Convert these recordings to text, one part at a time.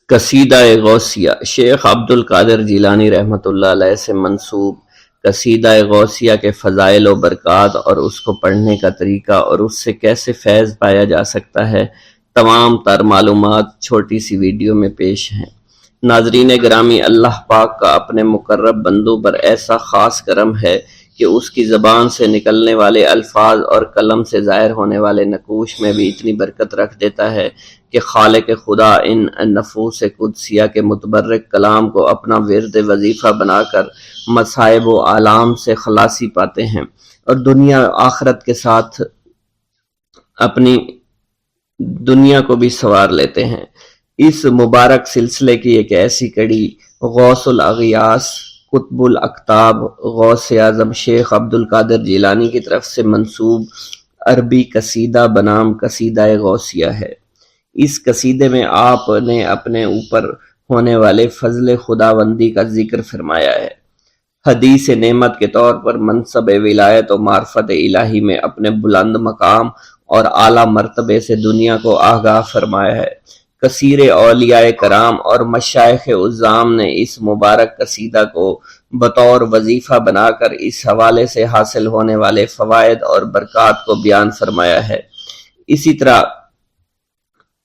قصیدہ غوثیہ شیخ عبد القادر جیلانی رحمۃ اللہ علیہ سے منسوب قصیدہ غوثیہ کے فضائل و برکات اور اس کو پڑھنے کا طریقہ اور اس سے کیسے فیض پایا جا سکتا ہے، تمام تر معلومات چھوٹی سی ویڈیو میں پیش ہیں۔ ناظرین گرامی، اللہ پاک کا اپنے مقرب بندوں پر ایسا خاص کرم ہے کہ اس کی زبان سے نکلنے والے الفاظ اور قلم سے ظاہر ہونے والے نقوش میں بھی اتنی برکت رکھ دیتا ہے کہ خالق خدا ان نفوس قدسیہ کے متبرک کلام کو اپنا ورد وظیفہ بنا کر مصائب و آلام سے خلاصی پاتے ہیں اور دنیا آخرت کے ساتھ اپنی دنیا کو بھی سنوار لیتے ہیں۔ اس مبارک سلسلے کی ایک ایسی کڑی غوث الاغیاث قطب الاقطاب غوث اعظم شیخ عبد القادر جیلانی کی طرف سے منسوب عربی قصیدہ بنام قصیدہ غوثیہ ہے۔ اس قصیدے میں آپ نے اپنے اوپر ہونے والے فضل خداوندی کا ذکر فرمایا ہے۔ حدیث نعمت کے طور پر منصب ولایت و معرفت الہی میں اپنے بلند مقام اور اعلیٰ مرتبے سے دنیا کو آگاہ فرمایا ہے۔ کثیر اولیاء کرام اور مشائخ عظام نے اس مبارک قصیدہ کو بطور وظیفہ بنا کر اس حوالے سے حاصل ہونے والے فوائد اور برکات کو بیان فرمایا ہے۔ اسی طرح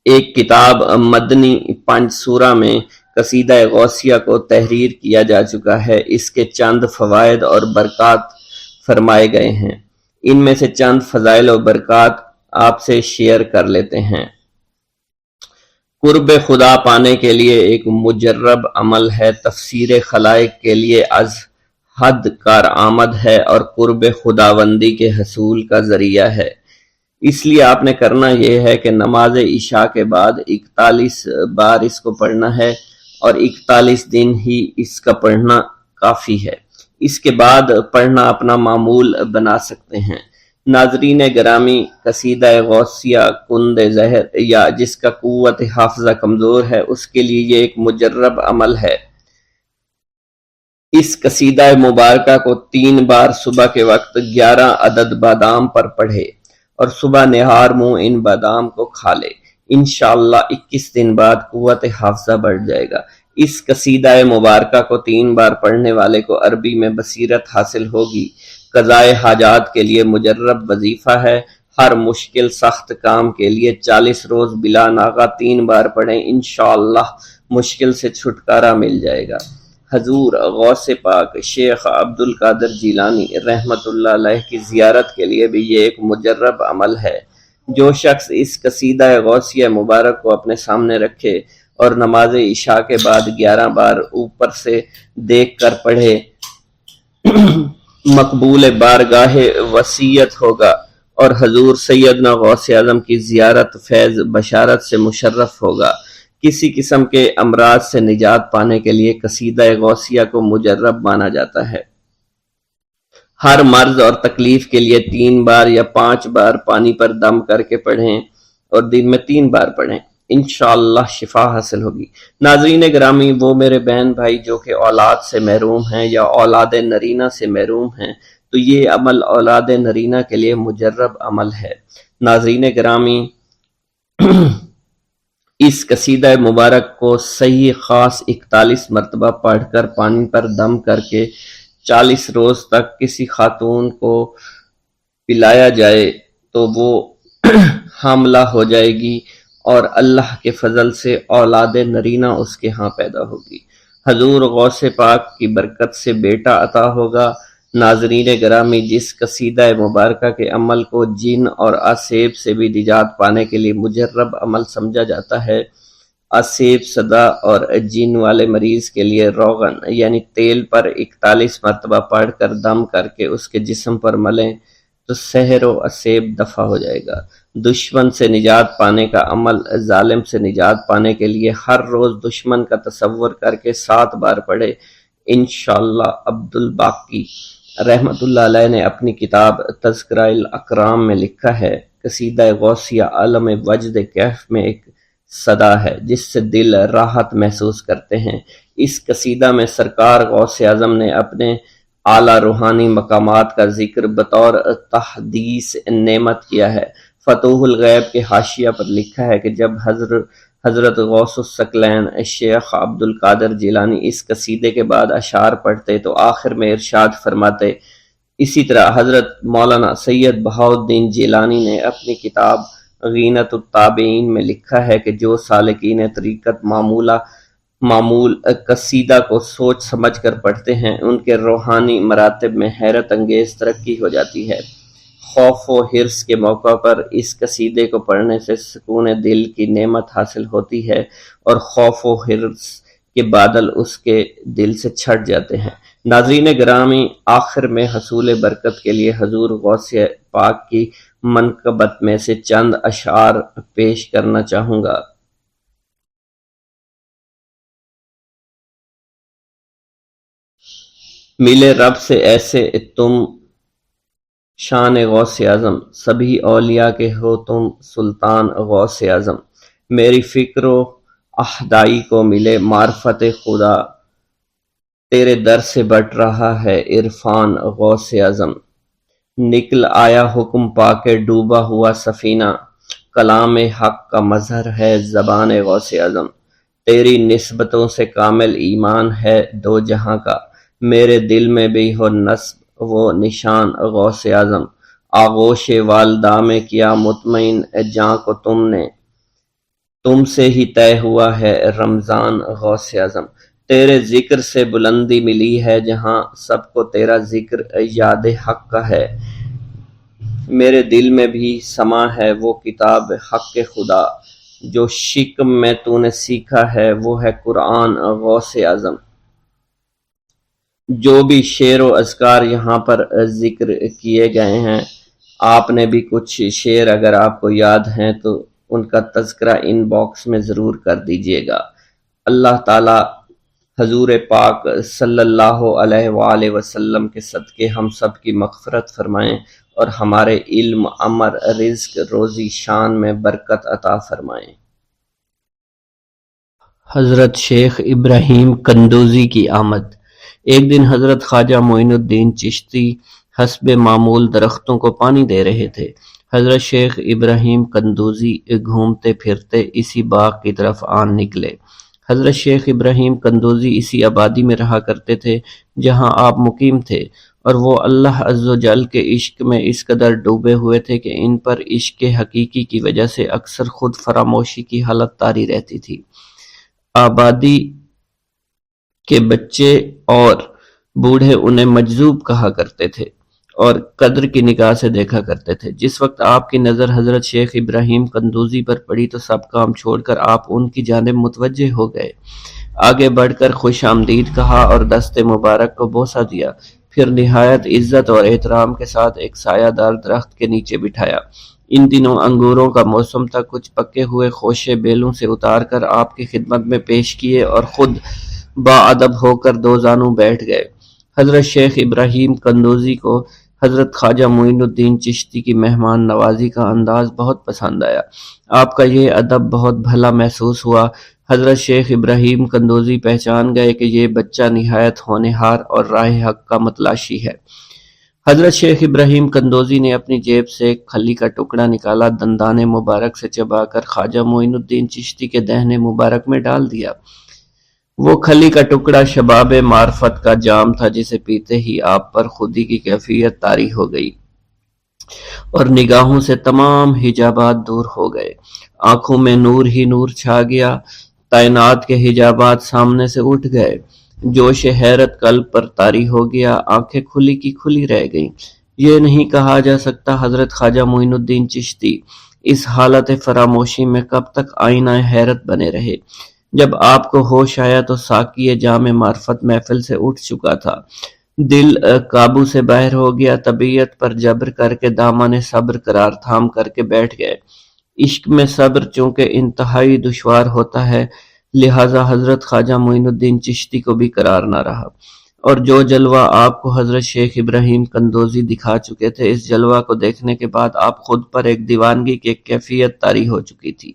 ایک کتاب مدنی پنج سورہ میں قصیدہ غوثیہ کو تحریر کیا جا چکا ہے۔ اس کے چند فوائد اور برکات فرمائے گئے ہیں۔ ان میں سے چند فضائل و برکات آپ سے شیئر کر لیتے ہیں۔ قرب خدا پانے کے لیے ایک مجرب عمل ہے، تفسیر خلائق کے لیے از حد کارآمد ہے اور قرب خداوندی کے حصول کا ذریعہ ہے۔ اس لیے آپ نے کرنا یہ ہے کہ نماز عشاء کے بعد 41 بار اس کو پڑھنا ہے اور 41 دن ہی اس کا پڑھنا کافی ہے۔ اس کے بعد پڑھنا اپنا معمول بنا سکتے ہیں۔ ناظرین گرامی، قصیدہ غوثیہ کند زہر یا جس کا قوت حافظہ کمزور ہے اس کے لیے یہ ایک مجرب عمل ہے۔ اس قصیدہ مبارکہ کو 3 بار صبح کے وقت 11 عدد بادام پر پڑھے اور صبح نہار منہ ان بادام کو کھا لے۔ انشاءاللہ 21 دن بعد قوت حافظہ بڑھ جائے گا۔ اس قصیدہ مبارکہ کو 3 بار پڑھنے والے کو عربی میں بصیرت حاصل ہوگی۔ قضائے حاجات کے لیے مجرب وظیفہ ہے۔ ہر مشکل سخت کام کے لیے 40 روز بلا ناغہ 3 بار پڑھیں، انشاءاللہ مشکل سے چھٹکارا مل جائے گا۔ حضور غوث پاک شیخ عبد القادر جیلانی رحمۃ اللہ علیہ کی زیارت کے لیے بھی یہ ایک مجرب عمل ہے۔ جو شخص اس قصیدہ غوثیہ مبارک کو اپنے سامنے رکھے اور نماز عشاء کے بعد 11 بار اوپر سے دیکھ کر پڑھے، مقبول بارگاہ وسیعت ہوگا اور حضور سیدنا غوث اعظم کی زیارت فیض بشارت سے مشرف ہوگا۔ کسی قسم کے امراض سے نجات پانے کے لیے قصیدہ غوثیہ کو مجرب مانا جاتا ہے۔ ہر مرض اور تکلیف کے لیے 3 بار یا 5 بار پانی پر دم کر کے پڑھیں اور دن میں 3 بار پڑھیں، انشاءاللہ شفا حاصل ہوگی۔ ناظرین گرامی، وہ میرے بہن بھائی جو کہ اولاد سے محروم ہیں یا اولاد نرینہ سے محروم ہیں تو یہ عمل اولاد نرینہ کے لیے مجرب عمل ہے۔ ناظرین گرامی، اس قصیدہ مبارک کو صحیح خاص 41 مرتبہ پڑھ کر پانی پر دم کر کے 40 روز تک کسی خاتون کو پلایا جائے تو وہ حاملہ ہو جائے گی اور اللہ کے فضل سے اولاد نرینہ اس کے ہاں پیدا ہوگی۔ حضور غوث پاک کی برکت سے بیٹا عطا ہوگا۔ ناظرین گرامی، جس قصیدہ مبارکہ کے عمل کو جن اور آسیب سے بھی نجات پانے کے لیے مجرب عمل سمجھا جاتا ہے، آسیب صدا اور جن والے مریض کے لیے روغن یعنی تیل پر 41 مرتبہ پڑھ کر دم کر کے اس کے جسم پر ملیں تو سحر و آسیب دفع ہو جائے گا۔ دشمن سے نجات پانے کا عمل، ظالم سے نجات پانے کے لیے ہر روز دشمن کا تصور کر کے 7 بار پڑھے، انشاءاللہ۔ عبد الباقی رحمۃ اللہ علیہ نے اپنی کتاب تذکرہ الاکرام میں لکھا ہے، قصیدہ غوثیہ عالم وجد کیف میں ایک صدا ہے جس سے دل راحت محسوس کرتے ہیں۔ اس قصیدہ میں سرکار غوث اعظم نے اپنے اعلیٰ روحانی مقامات کا ذکر بطور تحدیث نعمت کیا ہے۔ فتوح الغیب کے حاشیہ پر لکھا ہے کہ جب حضرت غوث الثقلین شیخ عبد القادر جیلانی اس قصیدے کے بعد اشعار پڑھتے تو آخر میں ارشاد فرماتے۔ اسی طرح حضرت مولانا سید بہاؤالدین جیلانی نے اپنی کتاب غینۃ التابعین میں لکھا ہے کہ جو سالکین طریقت معمول قصیدہ کو سوچ سمجھ کر پڑھتے ہیں ان کے روحانی مراتب میں حیرت انگیز ترقی ہو جاتی ہے۔ خوف و حرص کے موقع پر اس قصیدے کو پڑھنے سے سکون دل کی نعمت حاصل ہوتی ہے اور خوف و حرص کے بادل اس کے دل سے چھٹ جاتے ہیں۔ ناظرین گرامی، آخر میں حصول برکت کے لیے حضور غوث پاک کی منقبت میں سے چند اشعار پیش کرنا چاہوں گا۔ ملے رب سے ایسے تم شان غوث اعظم، سبھی اولیاء کے ہو تم سلطان غوث اعظم۔ میری فکر و احدائی کو ملے معرفت خدا، تیرے در سے بٹ رہا ہے عرفان غوث اعظم۔ نکل آیا حکم پا کے ڈوبا ہوا سفینہ، کلام حق کا مظہر ہے زبان غوث اعظم۔ تیری نسبتوں سے کامل ایمان ہے دو جہاں کا، میرے دل میں بھی ہو نصب وہ نشان غوث اعظم۔ آغوش والدہ میں کیا مطمئن جاں کو تم سے ہی طے ہوا ہے رمضان غوث اعظم۔ تیرے ذکر سے بلندی ملی ہے جہاں، سب کو تیرا ذکر یاد حق کا ہے۔ میرے دل میں بھی سما ہے وہ کتاب حق خدا، جو شکم میں تو نے سیکھا ہے وہ ہے قرآن غوث اعظم۔ جو بھی شعر و اذکار یہاں پر ذکر کیے گئے ہیں، آپ نے بھی کچھ شعر اگر آپ کو یاد ہیں تو ان کا تذکرہ ان باکس میں ضرور کر دیجئے گا۔ اللہ تعالی حضور پاک صلی اللہ علیہ وآلہ وسلم کے صدقے ہم سب کی مغفرت فرمائیں اور ہمارے علم، عمر، رزق، روزی، شان میں برکت عطا فرمائیں۔ حضرت شیخ ابراہیم قندوزی کی آمد۔ ایک دن حضرت خواجہ معین الدین چشتی حسب معمول درختوں کو پانی دے رہے تھے۔ حضرت شیخ ابراہیم قندوزی گھومتے پھرتے اسی باغ کی طرف آن نکلے۔ حضرت شیخ ابراہیم قندوزی اسی آبادی میں رہا کرتے تھے جہاں آپ مقیم تھے، اور وہ اللہ عز و جل کے عشق میں اس قدر ڈوبے ہوئے تھے کہ ان پر عشق حقیقی کی وجہ سے اکثر خود فراموشی کی حالت طاری رہتی تھی۔ آبادی کے بچے اور بوڑھے انہیں مجذوب کہا کرتے تھے اور قدر کی نگاہ سے دیکھا کرتے تھے۔ جس وقت آپ کی نظر حضرت شیخ ابراہیم قندوزی پر پڑی تو سب کام چھوڑ کر آپ ان کی جانب متوجہ ہو گئے۔ آگے بڑھ کر خوش آمدید کہا اور دست مبارک کو بوسہ دیا، پھر نہایت عزت اور احترام کے ساتھ ایک سایہ دار درخت کے نیچے بٹھایا۔ ان دنوں انگوروں کا موسم تھا، کچھ پکے ہوئے خوشے بیلوں سے اتار کر آپ کی خدمت میں پیش کیے اور خود باادب ہو کر دو زانوں بیٹھ گئے۔ حضرت شیخ ابراہیم قندوزی کو حضرت خواجہ معین الدین چشتی کی مہمان نوازی کا انداز بہت پسند آیا۔ آپ کا یہ ادب بہت بھلا محسوس ہوا۔ حضرت شیخ ابراہیم قندوزی پہچان گئے کہ یہ بچہ نہایت ہونہار اور راہ حق کا متلاشی ہے۔ حضرت شیخ ابراہیم قندوزی نے اپنی جیب سے ایک کھلی کا ٹکڑا نکالا، دندان مبارک سے چبا کر خواجہ معین الدین چشتی کے دہنے مبارک میں ڈال دیا۔ وہ کھلی کا ٹکڑا شباب معرفت کا جام تھا جسے پیتے ہی آپ پر خودی کی کیفیت طاری ہو گئی اور نگاہوں سے تمام حجابات دور ہو گئے۔ آنکھوں میں نور ہی نور چھا گیا، تعینات کے حجابات سامنے سے اٹھ گئے، جوش حیرت قلب پر طاری ہو گیا، آنکھیں کھلی کی کھلی رہ گئیں۔ یہ نہیں کہا جا سکتا حضرت خواجہ معین الدین چشتی اس حالت فراموشی میں کب تک آئینہ حیرت بنے رہے۔ جب آپ کو ہوش آیا تو ساقی جام معرفت محفل سے اٹھ چکا تھا، دل قابو سے باہر ہو گیا، طبیعت پر جبر کر کے دامن صبر قرار تھام کر کے بیٹھ گئے۔ عشق میں صبر چونکہ انتہائی دشوار ہوتا ہے، لہٰذا حضرت خواجہ معین الدین چشتی کو بھی قرار نہ رہا، اور جو جلوہ آپ کو حضرت شیخ ابراہیم قندوزی دکھا چکے تھے، اس جلوہ کو دیکھنے کے بعد آپ خود پر ایک دیوانگی کی ایک کیفیت طاری ہو چکی تھی،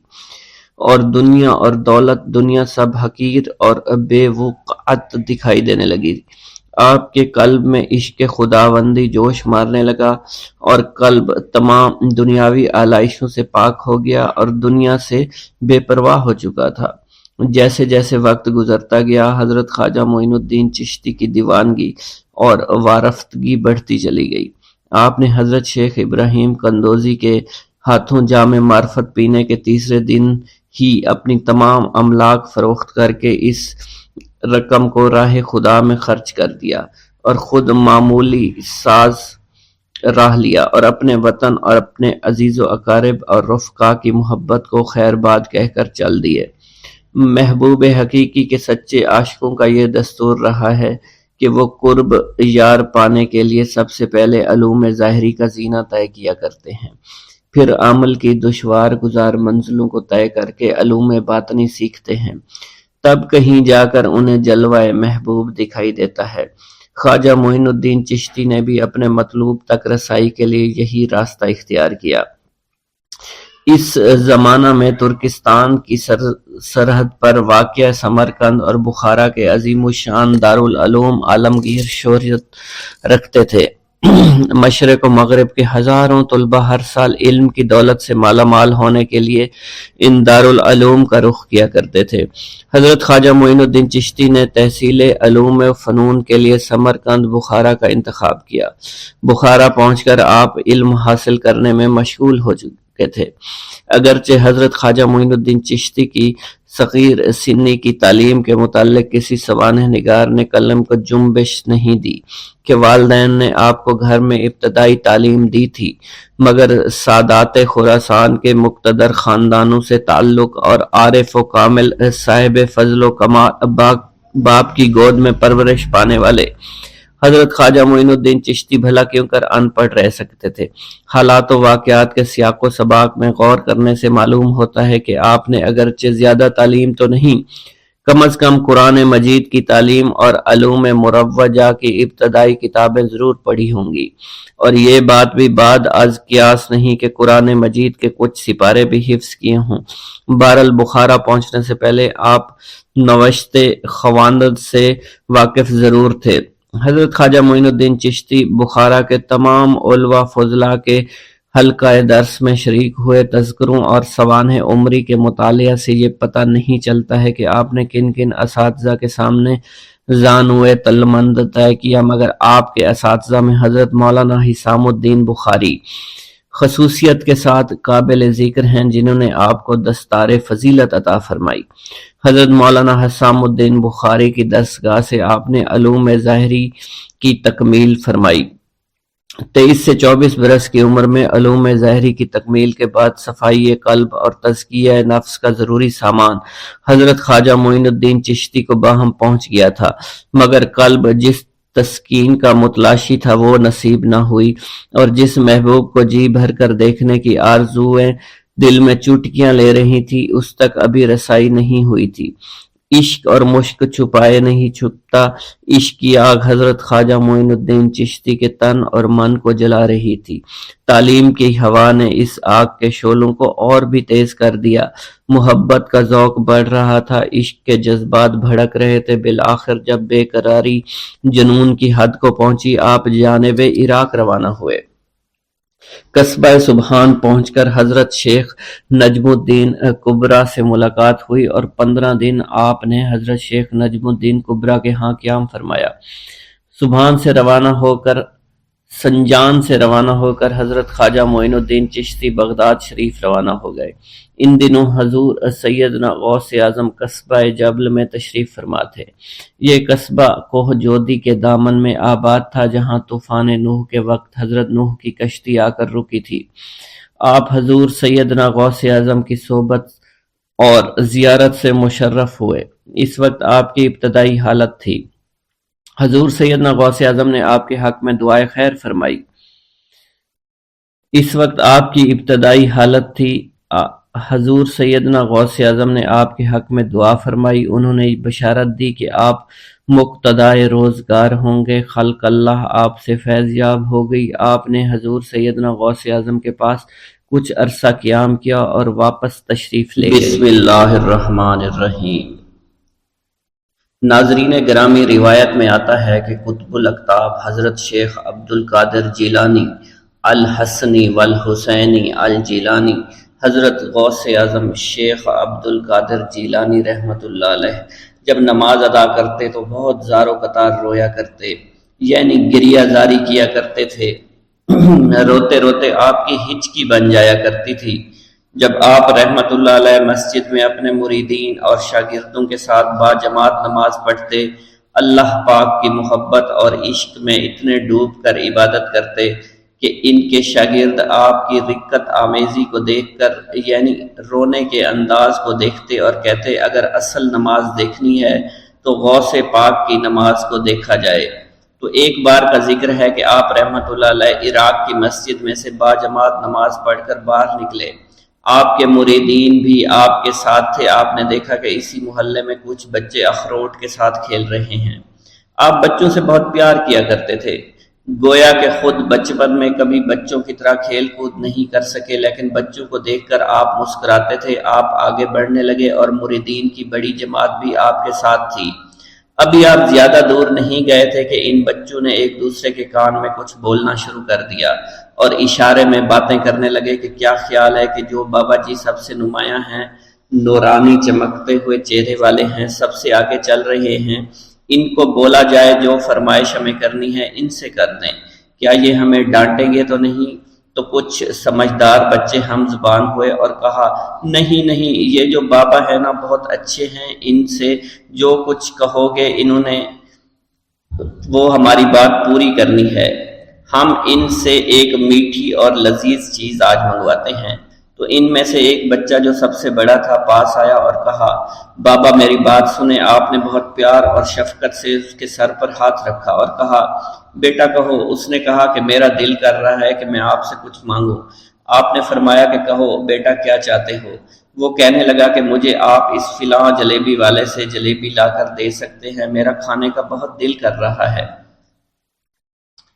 اور دنیا اور دولت، دنیا سب حقیر اور بے وقعت دکھائی دینے لگی۔ آپ کے قلب میں عشق خداوندی جوش مارنے لگا اور قلب تمام دنیاوی آلائشوں سے پاک ہو گیا اور دنیا سے بے پرواہ ہو چکا تھا۔ جیسے جیسے وقت گزرتا گیا حضرت خواجہ معین الدین چشتی کی دیوانگی اور وارفتگی بڑھتی چلی گئی۔ آپ نے حضرت شیخ ابراہیم قندوزی کے ہاتھوں جام معرفت پینے کے تیسرے دن ہی اپنی تمام املاک فروخت کر کے اس رقم کو راہ خدا میں خرچ کر دیا اور خود معمولی ساز راہ لیا اور اپنے وطن اور اپنے عزیز و اقارب اور رفقا کی محبت کو خیر باد کہہ کر چل دیے۔ محبوب حقیقی کے سچے عاشقوں کا یہ دستور رہا ہے کہ وہ قرب یار پانے کے لیے سب سے پہلے علوم ظاہری کا زینہ طے کیا کرتے ہیں، پھر عمل کی دشوار گزار منزلوں کو طے کر کے علوم باطنی سیکھتے ہیں، تب کہیں جا کر انہیں جلوہ محبوب دکھائی دیتا ہے۔ خواجہ معین الدین چشتی نے بھی اپنے مطلوب تک رسائی کے لیے یہی راستہ اختیار کیا۔ اس زمانہ میں ترکستان کی سرحد پر واقع سمرقند اور بخارا کے عظیم الشان دارالعلوم عالمگیر شہرت رکھتے تھے۔ مشرق و مغرب کے ہزاروں طلبہ ہر سال علم کی دولت سے مالا مال ہونے کے لیے ان دارالعلوم کا رخ کیا کرتے تھے۔ حضرت خواجہ معین الدین چشتی نے تحصیل علوم و فنون کے لیے سمرقند بخارا کا انتخاب کیا۔ بخارا پہنچ کر آپ علم حاصل کرنے میں مشغول ہو چکے تھے۔ اگرچہ حضرت خواجہ معین الدین چشتی کی صغیر سنی کی تعلیم کے متعلق کسی سوانح نگار نے قلم کو جنبش نہیں دی کہ والدین نے آپ کو گھر میں ابتدائی تعلیم دی تھی، مگر سادات خراسان کے مقتدر خاندانوں سے تعلق اور عارف و کامل صاحب فضل و کمال باپ کی گود میں پرورش پانے والے حضرت خواجہ معین الدین چشتی بھلا کیوں کر ان پڑھ رہ سکتے تھے۔ حالات و واقعات کے سیاق و سباق میں غور کرنے سے معلوم ہوتا ہے کہ آپ نے اگرچہ زیادہ تعلیم تو نہیں، کم از کم قرآن مجید کی تعلیم اور علوم مروجہ کی ابتدائی کتابیں ضرور پڑھی ہوں گی، اور یہ بات بھی بعد از قیاس نہیں کہ قرآن مجید کے کچھ سپارے بھی حفظ کیے ہوں۔ بہرحال بخارا پہنچنے سے پہلے آپ نوشت خواندند سے واقف ضرور تھے۔ حضرت خواجہ معین الدین چشتی بخارا کے تمام علماء فضلاء کے حلقہ درس میں شریک ہوئے۔ تذکروں اور سوانح عمری کے مطالعہ سے یہ پتہ نہیں چلتا ہے کہ آپ نے کن کن اساتذہ کے سامنے زانوئے تلمند طے کیا، مگر آپ کے اساتذہ میں حضرت مولانا حسام الدین بخاری خصوصیت کے ساتھ قابل ذکر ہیں، جنہوں نے آپ کو دستار فضیلت عطا فرمائی۔ حضرت مولانا حسام الدین بخاری کی دستگاہ سے آپ نے علوم ظاہری کی تکمیل فرمائی۔ 23 سے 24 برس کی عمر میں علوم ظاہری کی تکمیل کے بعد صفائی قلب اور تزکیہ نفس کا ضروری سامان حضرت خواجہ معین الدین چشتی کو باہم پہنچ گیا تھا، مگر قلب جس تسکین کا متلاشی تھا وہ نصیب نہ ہوئی، اور جس محبوب کو جی بھر کر دیکھنے کی آرزویں دل میں چوٹکیاں لے رہی تھی اس تک ابھی رسائی نہیں ہوئی تھی۔ عشق اور مشق چھپائے نہیں چھپتا، عشق کی آگ حضرت خواجہ معین الدین چشتی کے تن اور من کو جلا رہی تھی۔ تعلیم کی ہوا نے اس آگ کے شعلوں کو اور بھی تیز کر دیا، محبت کا ذوق بڑھ رہا تھا، عشق کے جذبات بھڑک رہے تھے۔ بالآخر جب بے قراری جنون کی حد کو پہنچی، آپ جانب عراق روانہ ہوئے۔ قصبہ سبحان پہنچ کر حضرت شیخ نجم الدین کبرا سے ملاقات ہوئی اور 15 دن آپ نے حضرت شیخ نجم الدین کبرا کے ہاں قیام فرمایا۔ سبحان سے روانہ ہو کر سنجان سے روانہ ہو کر حضرت خواجہ معین الدین چشتی بغداد شریف روانہ ہو گئے۔ ان دنوں حضور سیدنا غوث اعظم قصبہ جبل میں تشریف فرما تھے۔ یہ قصبہ کوہ جودی کے دامن میں آباد تھا، جہاں طوفان نوح کے وقت حضرت نوح کی کشتی آ کر رکی تھی۔ آپ حضور سیدنا غوث اعظم کی صحبت اور زیارت سے مشرف ہوئے۔ اس وقت آپ کی ابتدائی حالت تھی۔ حضور سیدنا غوث اعظم نے آپ کے حق میں دعائے خیر فرمائی۔ اس وقت آپ کی ابتدائی حالت تھی۔ حضور سیدنا غوث اعظم نے آپ کے حق میں دعا فرمائی۔ انہوں نے بشارت دی کہ آپ مقتدائے روزگار ہوں گے۔ خلق اللہ آپ سے فیض یاب ہو گئی۔ آپ نے حضور سیدنا غوث اعظم کے پاس کچھ عرصہ قیام کیا اور واپس تشریف لے گئے۔ بسم اللہ الرحمن الرحیم۔ ناظرین گرامی، روایت میں آتا ہے کہ قطب الاقطاب حضرت شیخ عبد القادر جیلانی الحسنی والحسینی الجیلانی، حضرت غوث اعظم شیخ عبد القادر جیلانی رحمۃ اللہ علیہ جب نماز ادا کرتے تو بہت زار و قطار رویا کرتے، یعنی گریہ زاری کیا کرتے تھے۔ روتے روتے آپ کی ہچکی بن جایا کرتی تھی۔ جب آپ رحمت اللہ علیہ مسجد میں اپنے مریدین اور شاگردوں کے ساتھ با جماعت نماز پڑھتے، اللہ پاک کی محبت اور عشق میں اتنے ڈوب کر عبادت کرتے کہ ان کے شاگرد آپ کی رقت آمیزی کو دیکھ کر، یعنی رونے کے انداز کو دیکھتے اور کہتے اگر اصل نماز دیکھنی ہے تو غوث پاک کی نماز کو دیکھا جائے۔ تو ایک بار کا ذکر ہے کہ آپ رحمت اللہ علیہ عراق کی مسجد میں سے با جماعت نماز پڑھ کر باہر نکلے، آپ کے مریدین بھی آپ کے ساتھ تھے۔ آپ نے دیکھا کہ اسی محلے میں کچھ بچے اخروٹ کے ساتھ کھیل رہے ہیں۔ آپ بچوں سے بہت پیار کیا کرتے تھے، گویا کہ خود بچپن میں کبھی بچوں کی طرح کھیل کود نہیں کر سکے، لیکن بچوں کو دیکھ کر آپ مسکراتے تھے۔ آپ آگے بڑھنے لگے اور مریدین کی بڑی جماعت بھی آپ کے ساتھ تھی۔ ابھی آپ زیادہ دور نہیں گئے تھے کہ ان بچوں نے ایک دوسرے کے کان میں کچھ بولنا شروع کر دیا اور اشارے میں باتیں کرنے لگے کہ کیا خیال ہے کہ جو بابا جی سب سے نمایاں ہیں، نورانی چمکتے ہوئے چہرے والے ہیں، سب سے آگے چل رہے ہیں، ان کو بولا جائے جو فرمائش ہمیں کرنی ہے ان سے کر دیں، کیا یہ ہمیں ڈانٹیں گے تو نہیں؟ تو کچھ سمجھدار بچے ہم زبان ہوئے اور کہا نہیں نہیں، یہ جو بابا ہے نا بہت اچھے ہیں، ان سے جو کچھ کہو گے انہوں نے وہ ہماری بات پوری کرنی ہے، ہم ان سے ایک میٹھی اور لذیذ چیز آج منگواتے ہیں۔ تو ان میں سے ایک بچہ جو سب سے بڑا تھا پاس آیا اور کہا بابا میری بات سنیں۔ آپ نے بہت پیار اور شفقت سے اس کے سر پر ہاتھ رکھا اور کہا بیٹا کہو۔ اس نے کہا کہ میرا دل کر رہا ہے کہ میں آپ سے کچھ مانگوں۔ آپ نے فرمایا کہ کہو بیٹا کیا چاہتے ہو؟ وہ کہنے لگا کہ مجھے آپ اس فلاں جلیبی والے سے جلیبی لا کر دے سکتے ہیں، میرا کھانے کا بہت دل کر رہا ہے۔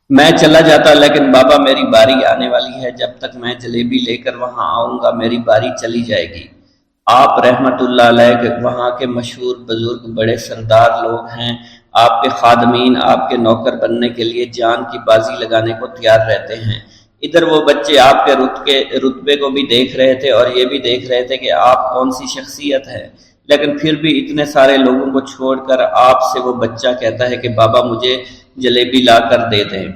میں چلا جاتا لیکن بابا میری باری آنے والی ہے، جب تک میں جلیبی لے کر وہاں آؤں گا میری باری چلی جائے گی۔ آپ رحمت اللہ علیہ کے وہاں کے مشہور بزرگ بڑے سردار لوگ ہیں، آپ کے خادمین آپ کے نوکر بننے کے لیے جان کی بازی لگانے کو تیار رہتے ہیں۔ ادھر وہ بچے آپ کے رتبے کو بھی دیکھ رہے تھے اور یہ بھی دیکھ رہے تھے کہ آپ کون سی شخصیت ہے، لیکن پھر بھی اتنے سارے لوگوں کو چھوڑ کر آپ سے وہ بچہ کہتا ہے کہ بابا مجھے جلیبی لا کر دے دیں۔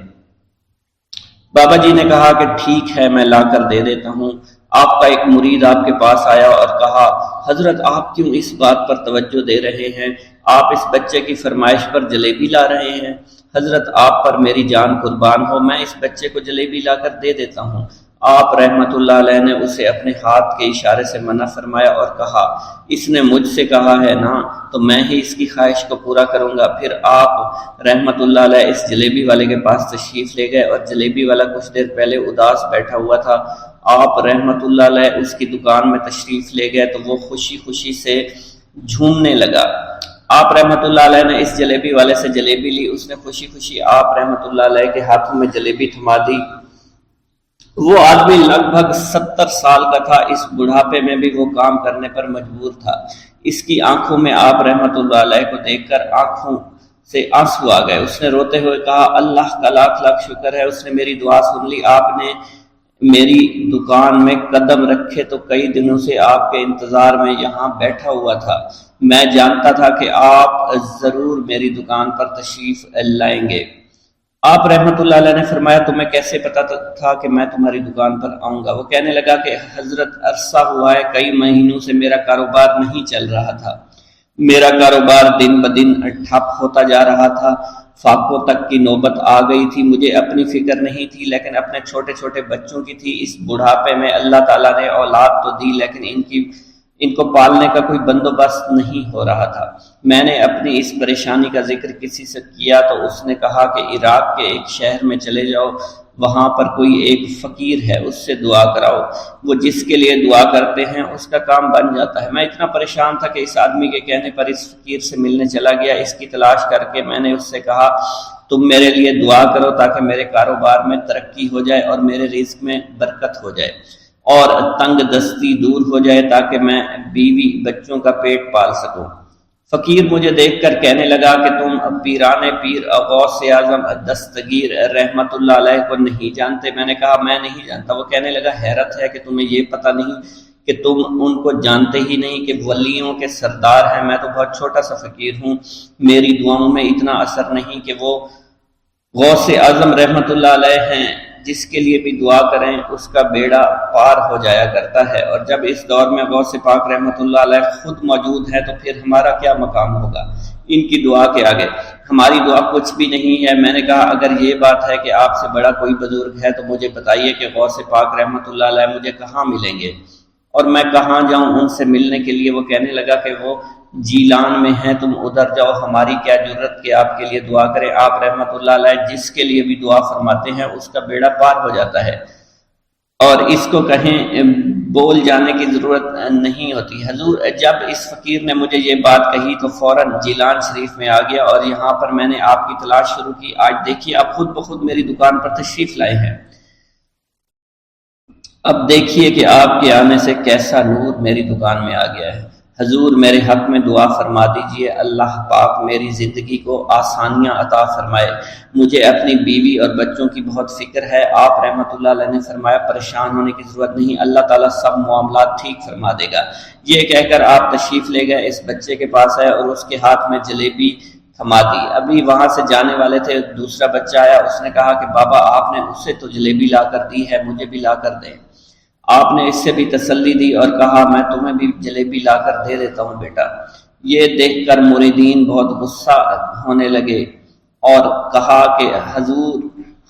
بابا جی نے کہا کہ ٹھیک ہے میں لا کر دے دیتا ہوں۔ آپ کا ایک مرید آپ کے پاس آیا اور کہا حضرت آپ کیوں اس بات پر توجہ دے رہے ہیں، آپ اس بچے کی فرمائش پر جلیبی لا رہے ہیں؟ حضرت آپ پر میری جان قربان ہو، میں اس بچے کو جلیبی لا کر دے دیتا ہوں۔ آپ رحمت اللہ علیہ نے اسے اپنے ہاتھ کے اشارے سے منع فرمایا اور کہا اس نے مجھ سے کہا ہے نا تو میں ہی اس کی خواہش کو پورا کروں گا۔ پھر آپ رحمت اللہ علیہ اس جلیبی والے کے پاس تشریف لے گئے اور جلیبی والا کچھ دیر پہلے اداس بیٹھا ہوا تھا۔ آپ رحمت اللہ علیہ اس کی دکان میں تشریف لے گئے تو وہ خوشی خوشی سے جھومنے لگا۔ آپ رحمت اللہ علیہ نے اس جلیبی والے سے جلیبی لی، اس نے خوشی خوشی آپ رحمت اللہ علیہ کے ہاتھوں میں جلیبی تھما دی۔ وہ آدمی لگ بھگ 70 سال کا تھا، اس بڑھاپے میں بھی وہ کام کرنے پر مجبور تھا۔ اس کی آنکھوں میں آپ رحمت اللہ علیہ کو دیکھ کر آنکھوں سے آنسو آ گئے۔ اس نے روتے ہوئے کہا اللہ کا لاکھ لاکھ شکر ہے، اس نے میری دعا سن لی۔ آپ نے میری دکان میں قدم رکھے تو کئی دنوں سے آپ کے انتظار میں یہاں بیٹھا ہوا تھا۔ میں جانتا تھا کہ آپ ضرور میری دکان پر تشریف لائیں گے۔ آپ رحمت اللہ علیہ نے فرمایا تمہیں کیسے پتا تھا کہ میں تمہاری دکان پر آؤں گا؟ وہ کہنے لگا کہ حضرت عرصہ ہوا ہے، کئی مہینوں سے میرا کاروبار نہیں چل رہا تھا، میرا کاروبار دن بدن ٹھپ ہوتا جا رہا تھا، فاقوں تک کی نوبت آ گئی تھی۔ مجھے اپنی فکر نہیں تھی لیکن اپنے چھوٹے چھوٹے بچوں کی تھی۔ اس بڑھاپے میں اللہ تعالیٰ نے اولاد تو دی لیکن ان کو پالنے کا کوئی بندوبست نہیں ہو رہا تھا۔ میں نے اپنی اس پریشانی کا ذکر کسی سے کیا تو اس نے کہا کہ عراق کے ایک شہر میں چلے جاؤ، وہاں پر کوئی ایک فقیر ہے، اس سے دعا کراؤ، وہ جس کے لیے دعا کرتے ہیں اس کا کام بن جاتا ہے۔ میں اتنا پریشان تھا کہ اس آدمی کے کہنے پر اس فقیر سے ملنے چلا گیا۔ اس کی تلاش کر کے میں نے اس سے کہا تم میرے لیے دعا کرو تاکہ میرے کاروبار میں ترقی ہو جائے اور میرے رزق میں برکت ہو جائے اور تنگ دستی دور ہو جائے تاکہ میں بیوی بچوں کا پیٹ پال سکوں۔ فقیر مجھے دیکھ کر کہنے لگا کہ تم پیران پیر غوث اعظم دستگیر رحمت اللہ علیہ کو نہیں جانتے؟ میں نے کہا میں نہیں جانتا۔ وہ کہنے لگا حیرت ہے کہ تمہیں یہ پتہ نہیں کہ تم ان کو جانتے ہی نہیں کہ ولیوں کے سردار ہیں۔ میں تو بہت چھوٹا سا فقیر ہوں، میری دعاؤں میں اتنا اثر نہیں کہ وہ غوث اعظم رحمت اللہ علیہ ہیں، جس کے لیے بھی دعا کریں اس کا بیڑا پار ہو جایا کرتا ہے، اور جب اس دور میں غوث پاک رحمت اللہ علیہ خود موجود ہے تو پھر ہمارا کیا مقام ہوگا ان کی دعا کے آگے؟ ہماری دعا کچھ بھی نہیں ہے۔ میں نے کہا اگر یہ بات ہے کہ آپ سے بڑا کوئی بزرگ ہے تو مجھے بتائیے کہ غوث پاک رحمت اللہ علیہ مجھے کہاں ملیں گے اور میں کہاں جاؤں ان سے ملنے کے لیے؟ وہ کہنے لگا کہ وہ جیلان میں ہیں، تم ادھر جاؤ، ہماری کیا جرت کہ آپ کے لیے دعا کریں۔ آپ رحمت اللہ علیہ جس کے لیے بھی دعا فرماتے ہیں اس کا بیڑا پار ہو جاتا ہے، اور اس کو کہیں بول جانے کی ضرورت نہیں ہوتی۔ حضور جب اس فقیر نے مجھے یہ بات کہی تو فوراً جیلان شریف میں آ گیا، اور یہاں پر میں نے آپ کی تلاش شروع کی۔ آج دیکھیے آپ خود بخود میری دکان پر تشریف لائے ہیں، اب دیکھیے کہ آپ کے آنے سے کیسا نور میری دکان میں آ گیا ہے۔ حضور میرے حق میں دعا فرما دیجئے، اللہ پاک میری زندگی کو آسانیاں عطا فرمائے، مجھے اپنی بیوی اور بچوں کی بہت فکر ہے۔ آپ رحمت اللہ علیہ نے فرمایا پریشان ہونے کی ضرورت نہیں، اللہ تعالیٰ سب معاملات ٹھیک فرما دے گا۔ یہ کہہ کر آپ تشریف لے گئے، اس بچے کے پاس آئے اور اس کے ہاتھ میں جلیبی تھما دی۔ ابھی وہاں سے جانے والے تھے، دوسرا بچہ آیا، اس نے کہا کہ بابا آپ نے اسے تو جلیبی لا کر دی ہے، مجھے بھی لا کر دیں۔ آپ نے اس سے بھی تسلی دی اور کہا میں تمہیں بھی جلیبی لا کر دے دیتا ہوں بیٹا۔ یہ دیکھ کر مریدین بہت غصہ ہونے لگے اور کہا کہ حضور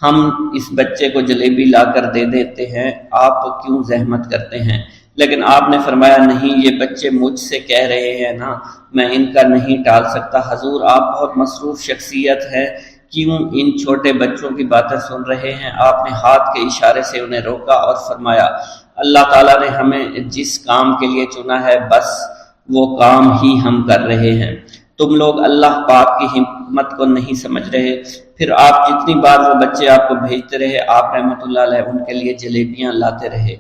ہم اس بچے کو جلیبی لا کر دے دیتے ہیں، آپ کیوں زحمت کرتے ہیں؟ لیکن آپ نے فرمایا نہیں، یہ بچے مجھ سے کہہ رہے ہیں نا، میں ان کا نہیں ٹال سکتا۔ حضور آپ بہت مصروف شخصیت ہے، کیوں ان چھوٹے بچوں کی باتیں سن رہے ہیں؟ آپ نے ہاتھ کے اشارے سے انہیں روکا اور فرمایا اللہ تعالیٰ نے ہمیں جس کام کے لیے چنا ہے بس وہ کام ہی ہم کر رہے ہیں، تم لوگ اللہ پاک کی حکمت کو نہیں سمجھ رہے۔ پھر آپ جتنی بار وہ بچے آپ کو بھیجتے رہے، آپ رحمت اللہ علیہ ان کے لیے جلیبیاں لاتے رہے،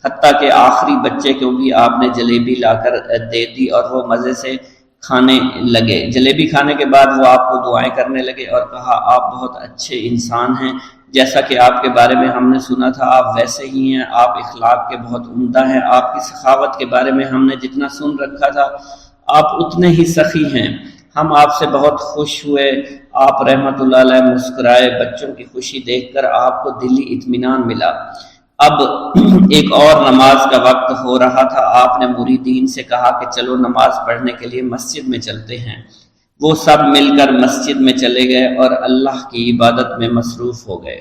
حتیٰ کہ آخری بچے کو بھی آپ نے جلیبی لا کر دے دی اور وہ مزے سے کھانے لگے۔ جلیبی کھانے کے بعد وہ آپ کو دعائیں کرنے لگے اور کہا آپ بہت اچھے انسان ہیں، جیسا کہ آپ کے بارے میں ہم نے سنا تھا آپ ویسے ہی ہیں، آپ اخلاق کے بہت عمدہ ہیں، آپ کی سخاوت کے بارے میں ہم نے جتنا سن رکھا تھا آپ اتنے ہی سخی ہیں، ہم آپ سے بہت خوش ہوئے۔ آپ رحمت اللہ علیہ مسکرائے، بچوں کی خوشی دیکھ کر آپ کو دلی اطمینان ملا۔ اب ایک اور نماز کا وقت ہو رہا تھا، آپ نے مریدین سے کہا کہ چلو نماز پڑھنے کے لیے مسجد میں چلتے ہیں۔ وہ سب مل کر مسجد میں چلے گئے اور اللہ کی عبادت میں مصروف ہو گئے۔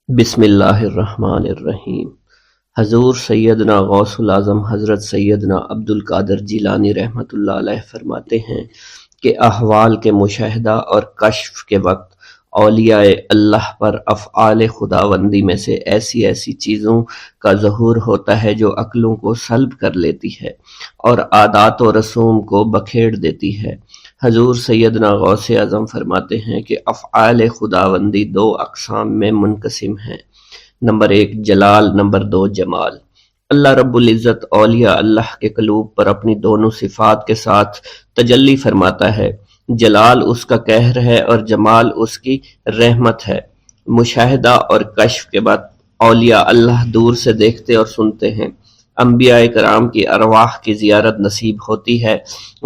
بسم اللہ الرحمن الرحیم۔ حضور سیدنا غوث العظم حضرت سیدنا عبد القادر جیلانی رحمۃ اللہ علیہ فرماتے ہیں کہ احوال کے مشاہدہ اور کشف کے وقت اولیاء اللہ پر افعال خداوندی میں سے ایسی ایسی چیزوں کا ظہور ہوتا ہے جو عقلوں کو سلب کر لیتی ہے اور عادات و رسوم کو بکھیڑ دیتی ہے۔ حضور سیدنا غوث اعظم فرماتے ہیں کہ افعال خداوندی دو اقسام میں منقسم ہیں، نمبر 1 جلال، نمبر 2 جمال۔ اللہ رب العزت اولیاء اللہ کے قلوب پر اپنی دونوں صفات کے ساتھ تجلی فرماتا ہے، جلال اس کا قہر ہے اور جمال اس کی رحمت ہے۔ مشاہدہ اور کشف کے بعد اولیاء اللہ دور سے دیکھتے اور سنتے ہیں، انبیاء کرام کی ارواح کی زیارت نصیب ہوتی ہے،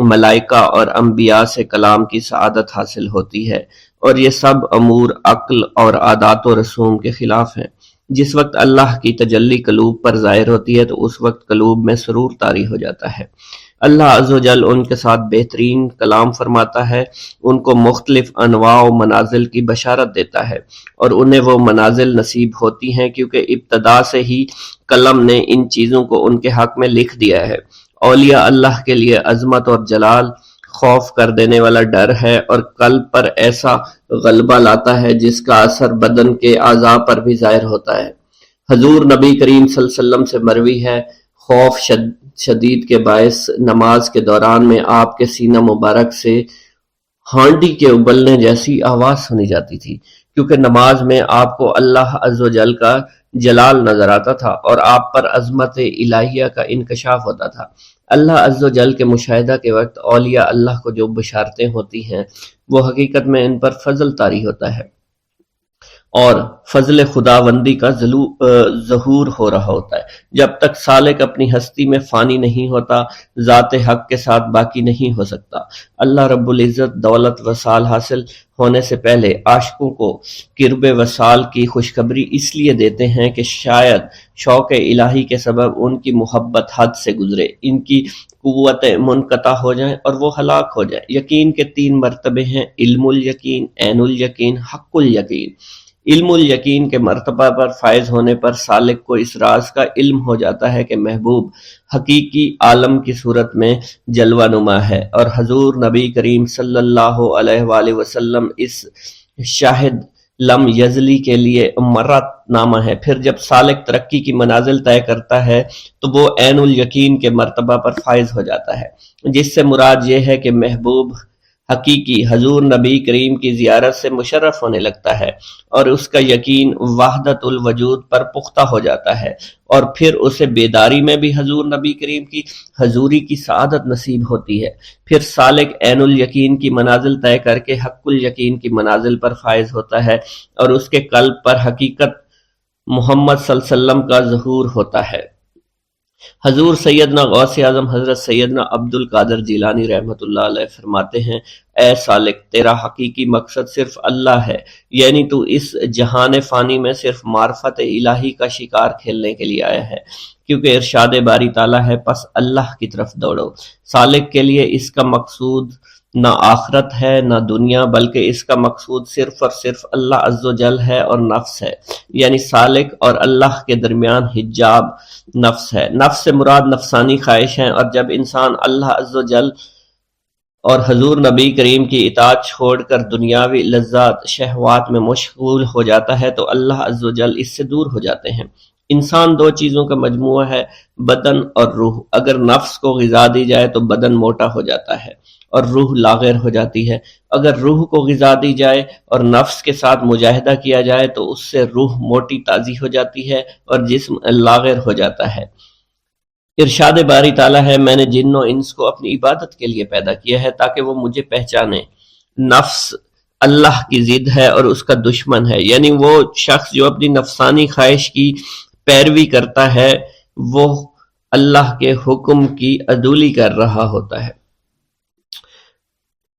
ملائکہ اور انبیاء سے کلام کی سعادت حاصل ہوتی ہے، اور یہ سب امور عقل اور عادات و رسوم کے خلاف ہیں۔ جس وقت اللہ کی تجلی قلوب پر ظاہر ہوتی ہے تو اس وقت قلوب میں سرور طاری ہو جاتا ہے۔ اللہ عز و جل ان کے ساتھ بہترین کلام فرماتا ہے، ان کو مختلف انواع و منازل کی بشارت دیتا ہے، اور انہیں وہ منازل نصیب ہوتی ہیں کیونکہ ابتدا سے ہی قلم نے ان چیزوں کو ان کے حق میں لکھ دیا ہے۔ اولیاء اللہ کے لیے عظمت اور جلال خوف کر دینے والا ڈر ہے اور قلب پر ایسا غلبہ لاتا ہے جس کا اثر بدن کے اعضاء پر بھی ظاہر ہوتا ہے۔ حضور نبی کریم صلی اللہ علیہ وسلم سے مروی ہے، خوف شدید کے باعث نماز کے دوران میں آپ کے سینہ مبارک سے ہانڈی کے ابلنے جیسی آواز سنی جاتی تھی، کیونکہ نماز میں آپ کو اللہ عز و جل کا جلال نظر آتا تھا اور آپ پر عظمت الہیہ کا انکشاف ہوتا تھا۔ اللہ عز و جل کے مشاہدہ کے وقت اولیاء اللہ کو جو بشارتیں ہوتی ہیں وہ حقیقت میں ان پر فضل طاری ہوتا ہے اور فضل خداوندی کا ظہور ہو رہا ہوتا ہے۔ جب تک سالک اپنی ہستی میں فانی نہیں ہوتا، ذات حق کے ساتھ باقی نہیں ہو سکتا۔ اللہ رب العزت دولت وصال حاصل ہونے سے پہلے عاشقوں کو قرب وصال کی خوشخبری اس لیے دیتے ہیں کہ شاید شوق الہی کے سبب ان کی محبت حد سے گزرے، ان کی قوتیں منقطع ہو جائیں اور وہ ہلاک ہو جائیں۔ یقین کے 3 مرتبے ہیں: علم الیقین، عین الیقین، حق الیقین۔ علم الیقین کے مرتبہ پر فائز ہونے پر سالک کو اس راز کا علم ہو جاتا ہے کہ محبوب حقیقی عالم کی صورت میں جلوہ نما ہے، اور حضور نبی کریم صلی اللہ علیہ وآلہ وسلم اس شاہد لم یزلی کے لیے مرت نامہ ہے۔ پھر جب سالک ترقی کی منازل طے کرتا ہے تو وہ عین الیقین کے مرتبہ پر فائز ہو جاتا ہے، جس سے مراد یہ ہے کہ محبوب حقیقی حضور نبی کریم کی زیارت سے مشرف ہونے لگتا ہے اور اس کا یقین وحدت الوجود پر پختہ ہو جاتا ہے، اور پھر اسے بیداری میں بھی حضور نبی کریم کی حضوری کی سعادت نصیب ہوتی ہے۔ پھر سالک عین الیقین کی منازل طے کر کے حق الیقین کی منازل پر فائز ہوتا ہے اور اس کے قلب پر حقیقت محمد صلی اللہ علیہ وسلم کا ظہور ہوتا ہے۔ حضور سیدنا غوث اعظم حضرت سیدنا عبد القادر جیلانی رحمۃ اللہ علیہ فرماتے ہیں: اے سالک، تیرا حقیقی مقصد صرف اللہ ہے، یعنی تو اس جہان فانی میں صرف معرفت الہی کا شکار کھیلنے کے لیے آیا ہے، کیونکہ ارشاد باری تعالیٰ ہے پس اللہ کی طرف دوڑو۔ سالک کے لیے اس کا مقصود نہ آخرت ہے نہ دنیا، بلکہ اس کا مقصود صرف اور صرف اللہ عز و جل ہے اور نفس ہے، یعنی سالک اور اللہ کے درمیان حجاب نفس ہے۔ نفس سے مراد نفسانی خواہش ہیں، اور جب انسان اللہ عز و جل اور حضور نبی کریم کی اطاعت چھوڑ کر دنیاوی لذات شہوات میں مشغول ہو جاتا ہے تو اللہ عز و جل اس سے دور ہو جاتے ہیں۔ انسان 2 چیزوں کا مجموعہ ہے، بدن اور روح۔ اگر نفس کو غذا دی جائے تو بدن موٹا ہو جاتا ہے اور روح لاغر ہو جاتی ہے، اگر روح کو غذا دی جائے اور نفس کے ساتھ مجاہدہ کیا جائے تو اس سے روح موٹی تازی ہو جاتی ہے اور جسم لاغر ہو جاتا ہے۔ ارشاد باری تعالیٰ ہے: میں نے جن و انس کو اپنی عبادت کے لیے پیدا کیا ہے تاکہ وہ مجھے پہچانے۔ نفس اللہ کی ضد ہے اور اس کا دشمن ہے، یعنی وہ شخص جو اپنی نفسانی خواہش کی پیروی کرتا ہے وہ اللہ کے حکم کی عدولی کر رہا ہوتا ہے۔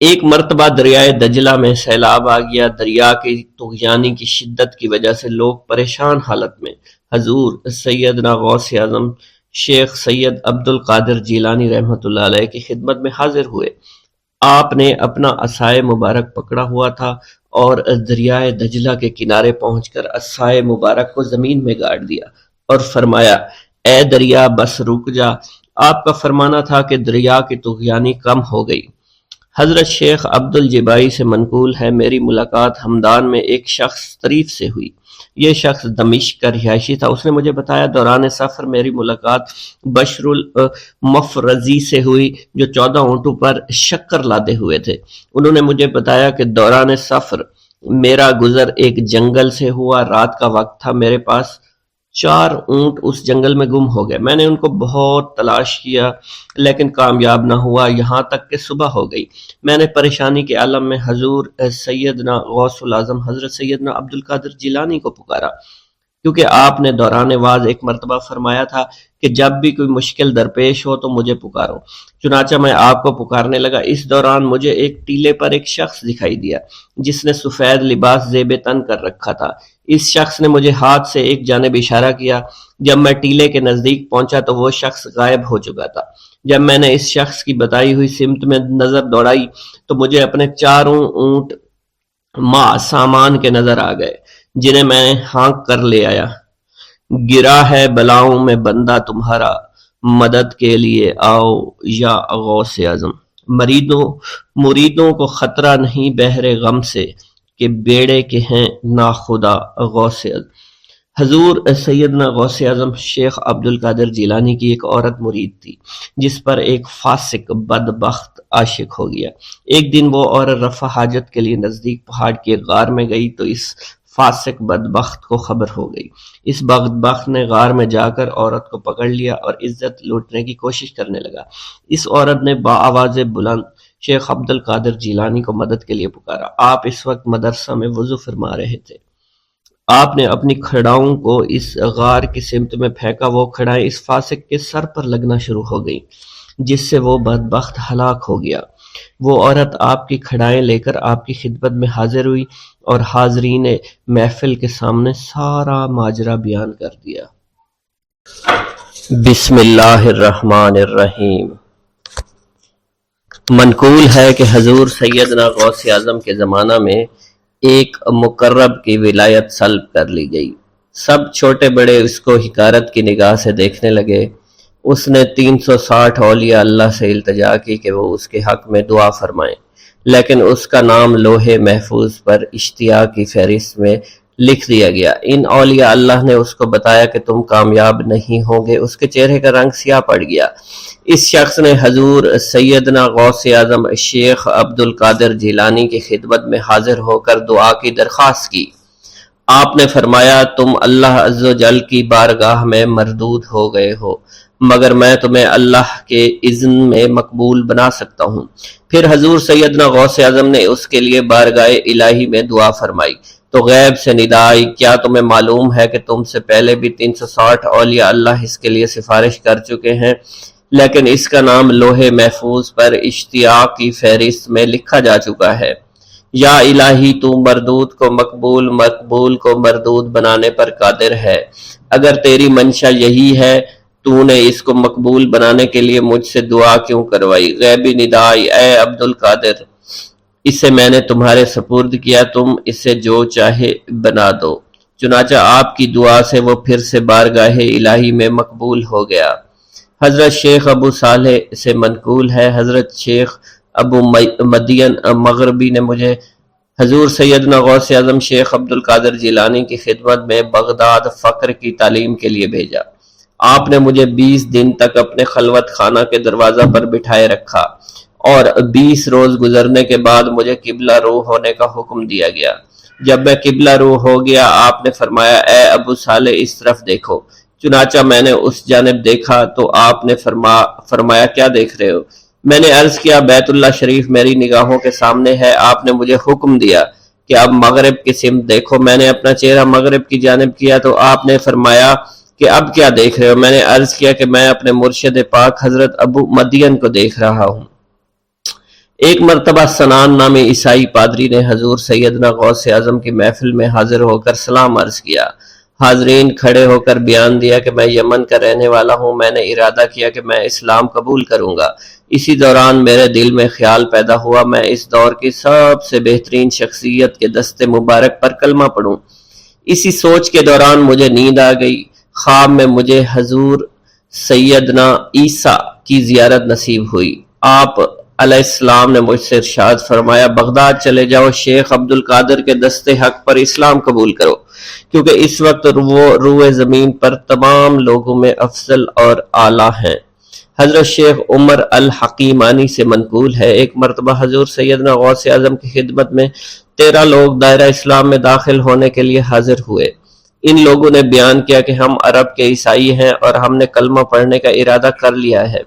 ایک مرتبہ دریائے دجلہ میں سیلاب آ گیا۔ دریا کی طغیانی کی شدت کی وجہ سے لوگ پریشان حالت میں حضور سیدنا غوث اعظم شیخ سید عبد القادر جیلانی رحمۃ اللہ علیہ کی خدمت میں حاضر ہوئے۔ آپ نے اپنا عصائے مبارک پکڑا ہوا تھا اور دریائے دجلہ کے کنارے پہنچ کر عصائے مبارک کو زمین میں گاڑ دیا اور فرمایا: اے دریا بس رک جا۔ آپ کا فرمانا تھا کہ دریا کی طغیانی کم ہو گئی۔ حضرت شیخ عبد الجبائی سے منقول ہے: میری ملاقات ہمدان میں ایک شخص طریف سے ہوئی۔ یہ شخص دمشق کا رہائشی تھا۔ اس نے مجھے بتایا دوران سفر میری ملاقات بشر المفرزی سے ہوئی جو 14 اونٹوں پر شکر لادے ہوئے تھے۔ انہوں نے مجھے بتایا کہ دوران سفر میرا گزر ایک جنگل سے ہوا۔ رات کا وقت تھا، میرے پاس 4 اونٹ اس جنگل میں گم ہو گئے۔ میں نے ان کو بہت تلاش کیا لیکن کامیاب نہ ہوا، یہاں تک کہ صبح ہو گئی۔ میں نے پریشانی کے عالم میں حضور سیدنا غوث الاعظم حضرت سیدنا عبد القادر جیلانی کو پکارا، کیونکہ آپ نے دوران واز ایک مرتبہ فرمایا تھا کہ جب بھی کوئی مشکل درپیش ہو تو مجھے پکارو۔ چنانچہ میں آپ کو پکارنے لگا۔ اس دوران مجھے ایک ٹیلے پر ایک شخص دکھائی دیا جس نے سفید لباس زیب تن کر رکھا تھا۔ اس شخص نے مجھے ہاتھ سے ایک جانب اشارہ کیا۔ جب میں ٹیلے کے نزدیک پہنچا تو وہ شخص غائب ہو چکا تھا۔ جب میں نے اس شخص کی بتائی ہوئی سمت میں نظر دوڑائی تو مجھے اپنے 4 اونٹ ماں سامان کے نظر آ گئے جنہیں میں ہانک کر لے آیا۔ گرا ہے بلاؤں میں بندہ تمہارا، مدد کے لیے آؤ یا غوث اعظم۔ مریدوں کو خطرہ نہیں بحر غم سے کہ بیڑے کے ہیں ناخدا غوث اعظم۔ حضور سیدنا غوث اعظم شیخ عبد القادر جیلانی کی ایک عورت مرید تھی جس پر ایک فاسق بدبخت عاشق ہو گیا۔ ایک دن وہ عورت رفع حاجت کے لیے نزدیک پہاڑ کے غار میں گئی تو اس فاسق بدبخت کو خبر ہو گئی۔ اس بدبخت نے غار میں جا کر عورت کو پکڑ لیا اور عزت لوٹنے کی کوشش کرنے لگا۔ اس عورت نے بآواز بلند شیخ عبد القادر جیلانی کو مدد کے لیے پکارا۔ آپ اس وقت مدرسہ میں وضو فرما رہے تھے۔ آپ نے اپنی کھڑاؤں کو اس غار کی سمت میں پھینکا۔ وہ کھڑائیں اس فاسق کے سر پر لگنا شروع ہو گئیں، جس سے وہ بدبخت ہلاک ہو گیا۔ وہ عورت آپ کی کھڑائیں لے کر آپ کی خدمت میں حاضر ہوئی اور حاضرین محفل کے سامنے سارا ماجرا بیان کر دیا۔ بسم اللہ الرحمن الرحیم۔ منقول ہے کہ حضور سیدنا غوث اعظم کے زمانہ میں ایک مقرب کی ولایت سلب کر لی گئی۔ سب چھوٹے بڑے اس کو حقارت کی نگاہ سے دیکھنے لگے۔ اس نے 360 اولیاء اللہ سے التجا کی کہ وہ اس کے حق میں دعا فرمائیں، لیکن اس کا نام لوح محفوظ پر اشتیاق کی فہرست میں لکھ دیا گیا۔ ان اولیاء اللہ نے اس کو بتایا کہ تم کامیاب نہیں ہوں گے۔ اس کے چہرے کا رنگ سیاہ پڑ گیا۔ اس شخص نے حضور سیدنا غوث اعظم شیخ عبد القادر جیلانی کی خدمت میں حاضر ہو کر دعا کی درخواست کی۔ آپ نے فرمایا تم اللہ عز و جل کی بارگاہ میں مردود ہو گئے ہو، مگر میں تمہیں اللہ کے اذن میں مقبول بنا سکتا ہوں۔ پھر حضور سیدنا غوث اعظم نے اس کے لیے بارگاہ الہی میں دعا فرمائی تو غیب سے ندا آئی، کیا تمہیں معلوم ہے کہ تم سے پہلے بھی 360 اولیاء اللہ اس کے لیے سفارش کر چکے ہیں، لیکن اس کا نام لوح محفوظ پر اشتیاق کی فہرست میں لکھا جا چکا ہے۔ یا الہی تو مردود کو مقبول، مقبول کو مردود بنانے پر قادر ہے۔ اگر تیری منشا یہی ہے تو نے اس کو مقبول بنانے کے لیے مجھ سے دعا کیوں کروائی؟ غیبی ندا آئی، اے عبد القادر، اسے میں نے تمہارے سپرد کیا، تم اسے جو چاہے بنا دو۔ چنانچہ آپ کی دعا سے وہ پھر سے بارگاہ الہی میں مقبول ہو گیا۔ حضرت شیخ ابو صالح سے منقول ہے، حضرت شیخ ابو مدین مغربی نے مجھے حضور سیدنا غوث اعظم شیخ عبد القادر جیلانی کی خدمت میں بغداد فقر کی تعلیم کے لیے بھیجا۔ آپ نے مجھے 20 دن تک اپنے خلوت خانہ کے دروازہ پر بٹھائے رکھا اور 20 روز گزرنے کے بعد مجھے قبلہ رو ہونے کا حکم دیا گیا۔ جب میں قبلہ رو ہو گیا آپ نے فرمایا اے ابو صالح اس طرف دیکھو۔ چنانچہ میں نے اس جانب دیکھا تو آپ نے فرمایا کیا دیکھ رہے ہو؟ میں نے عرض کیا بیت اللہ شریف میری نگاہوں کے سامنے ہے۔ آپ نے مجھے حکم دیا کہ اب مغرب کی سمت دیکھو۔ میں نے اپنا چہرہ مغرب کی جانب کیا تو آپ نے فرمایا کہ اب کیا دیکھ رہے ہو؟ میں نے عرض کیا کہ میں اپنے مرشد پاک حضرت ابو مدین کو دیکھ رہا ہوں۔ ایک مرتبہ سنان نامی عیسائی پادری نے حضور سیدنا غوث اعظم کی محفل میں حاضر ہو کر سلام عرض کیا۔ حاضرین کھڑے ہو کر بیان دیا کہ میں یمن کا رہنے والا ہوں، میں نے ارادہ کیا کہ میں اسلام قبول کروں گا۔ اسی دوران میرے دل میں خیال پیدا ہوا میں اس دور کی سب سے بہترین شخصیت کے دست مبارک پر کلمہ پڑھوں۔ اسی سوچ کے دوران مجھے نیند آ گئی۔ خواب میں مجھے حضور سیدنا عیسیٰ کی زیارت نصیب ہوئی۔ آپ علیہ السلام نے مجھ سے ارشاد فرمایا بغداد چلے جاؤ، شیخ عبد القادر کے دست حق پر اسلام قبول کرو، کیونکہ اس وقت وہ روئے زمین پر تمام لوگوں میں افضل اور اعلیٰ ہیں۔ حضرت شیخ عمر الحکیمانی سے منقول ہے، ایک مرتبہ حضور سیدنا غوث اعظم کی خدمت میں 13 لوگ دائرہ اسلام میں داخل ہونے کے لیے حاضر ہوئے۔ ان لوگوں نے بیان کیا کہ ہم عرب کے عیسائی ہیں اور ہم نے کلمہ پڑھنے کا ارادہ کر لیا ہے۔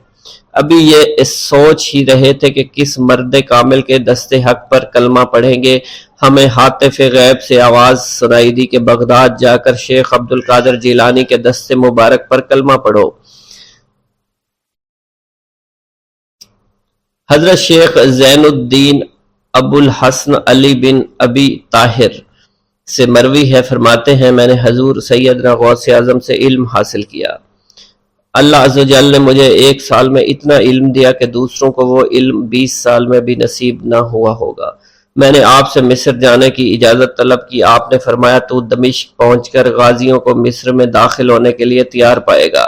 ابھی یہ سوچ ہی رہے تھے کہ کس مرد کامل کے دست حق پر کلمہ پڑھیں گے، ہمیں ہاتف غیب سے آواز سنائی دی کہ بغداد جا کر شیخ عبد القادر جیلانی کے دست مبارک پر کلمہ پڑھو۔ حضرت شیخ زین الدین ابو الحسن علی بن ابی طاہر سے مروی ہے، فرماتے ہیں میں نے حضور سیدنا غوث اعظم سے علم حاصل کیا۔ اللہ عز و جل نے مجھے 1 سال میں اتنا علم دیا کہ دوسروں کو وہ علم 20 سال میں بھی نصیب نہ ہوا ہوگا۔ میں نے آپ سے مصر جانے کی اجازت طلب کی۔ آپ نے فرمایا تو دمشق پہنچ کر غازیوں کو مصر میں داخل ہونے کے لیے تیار پائے گا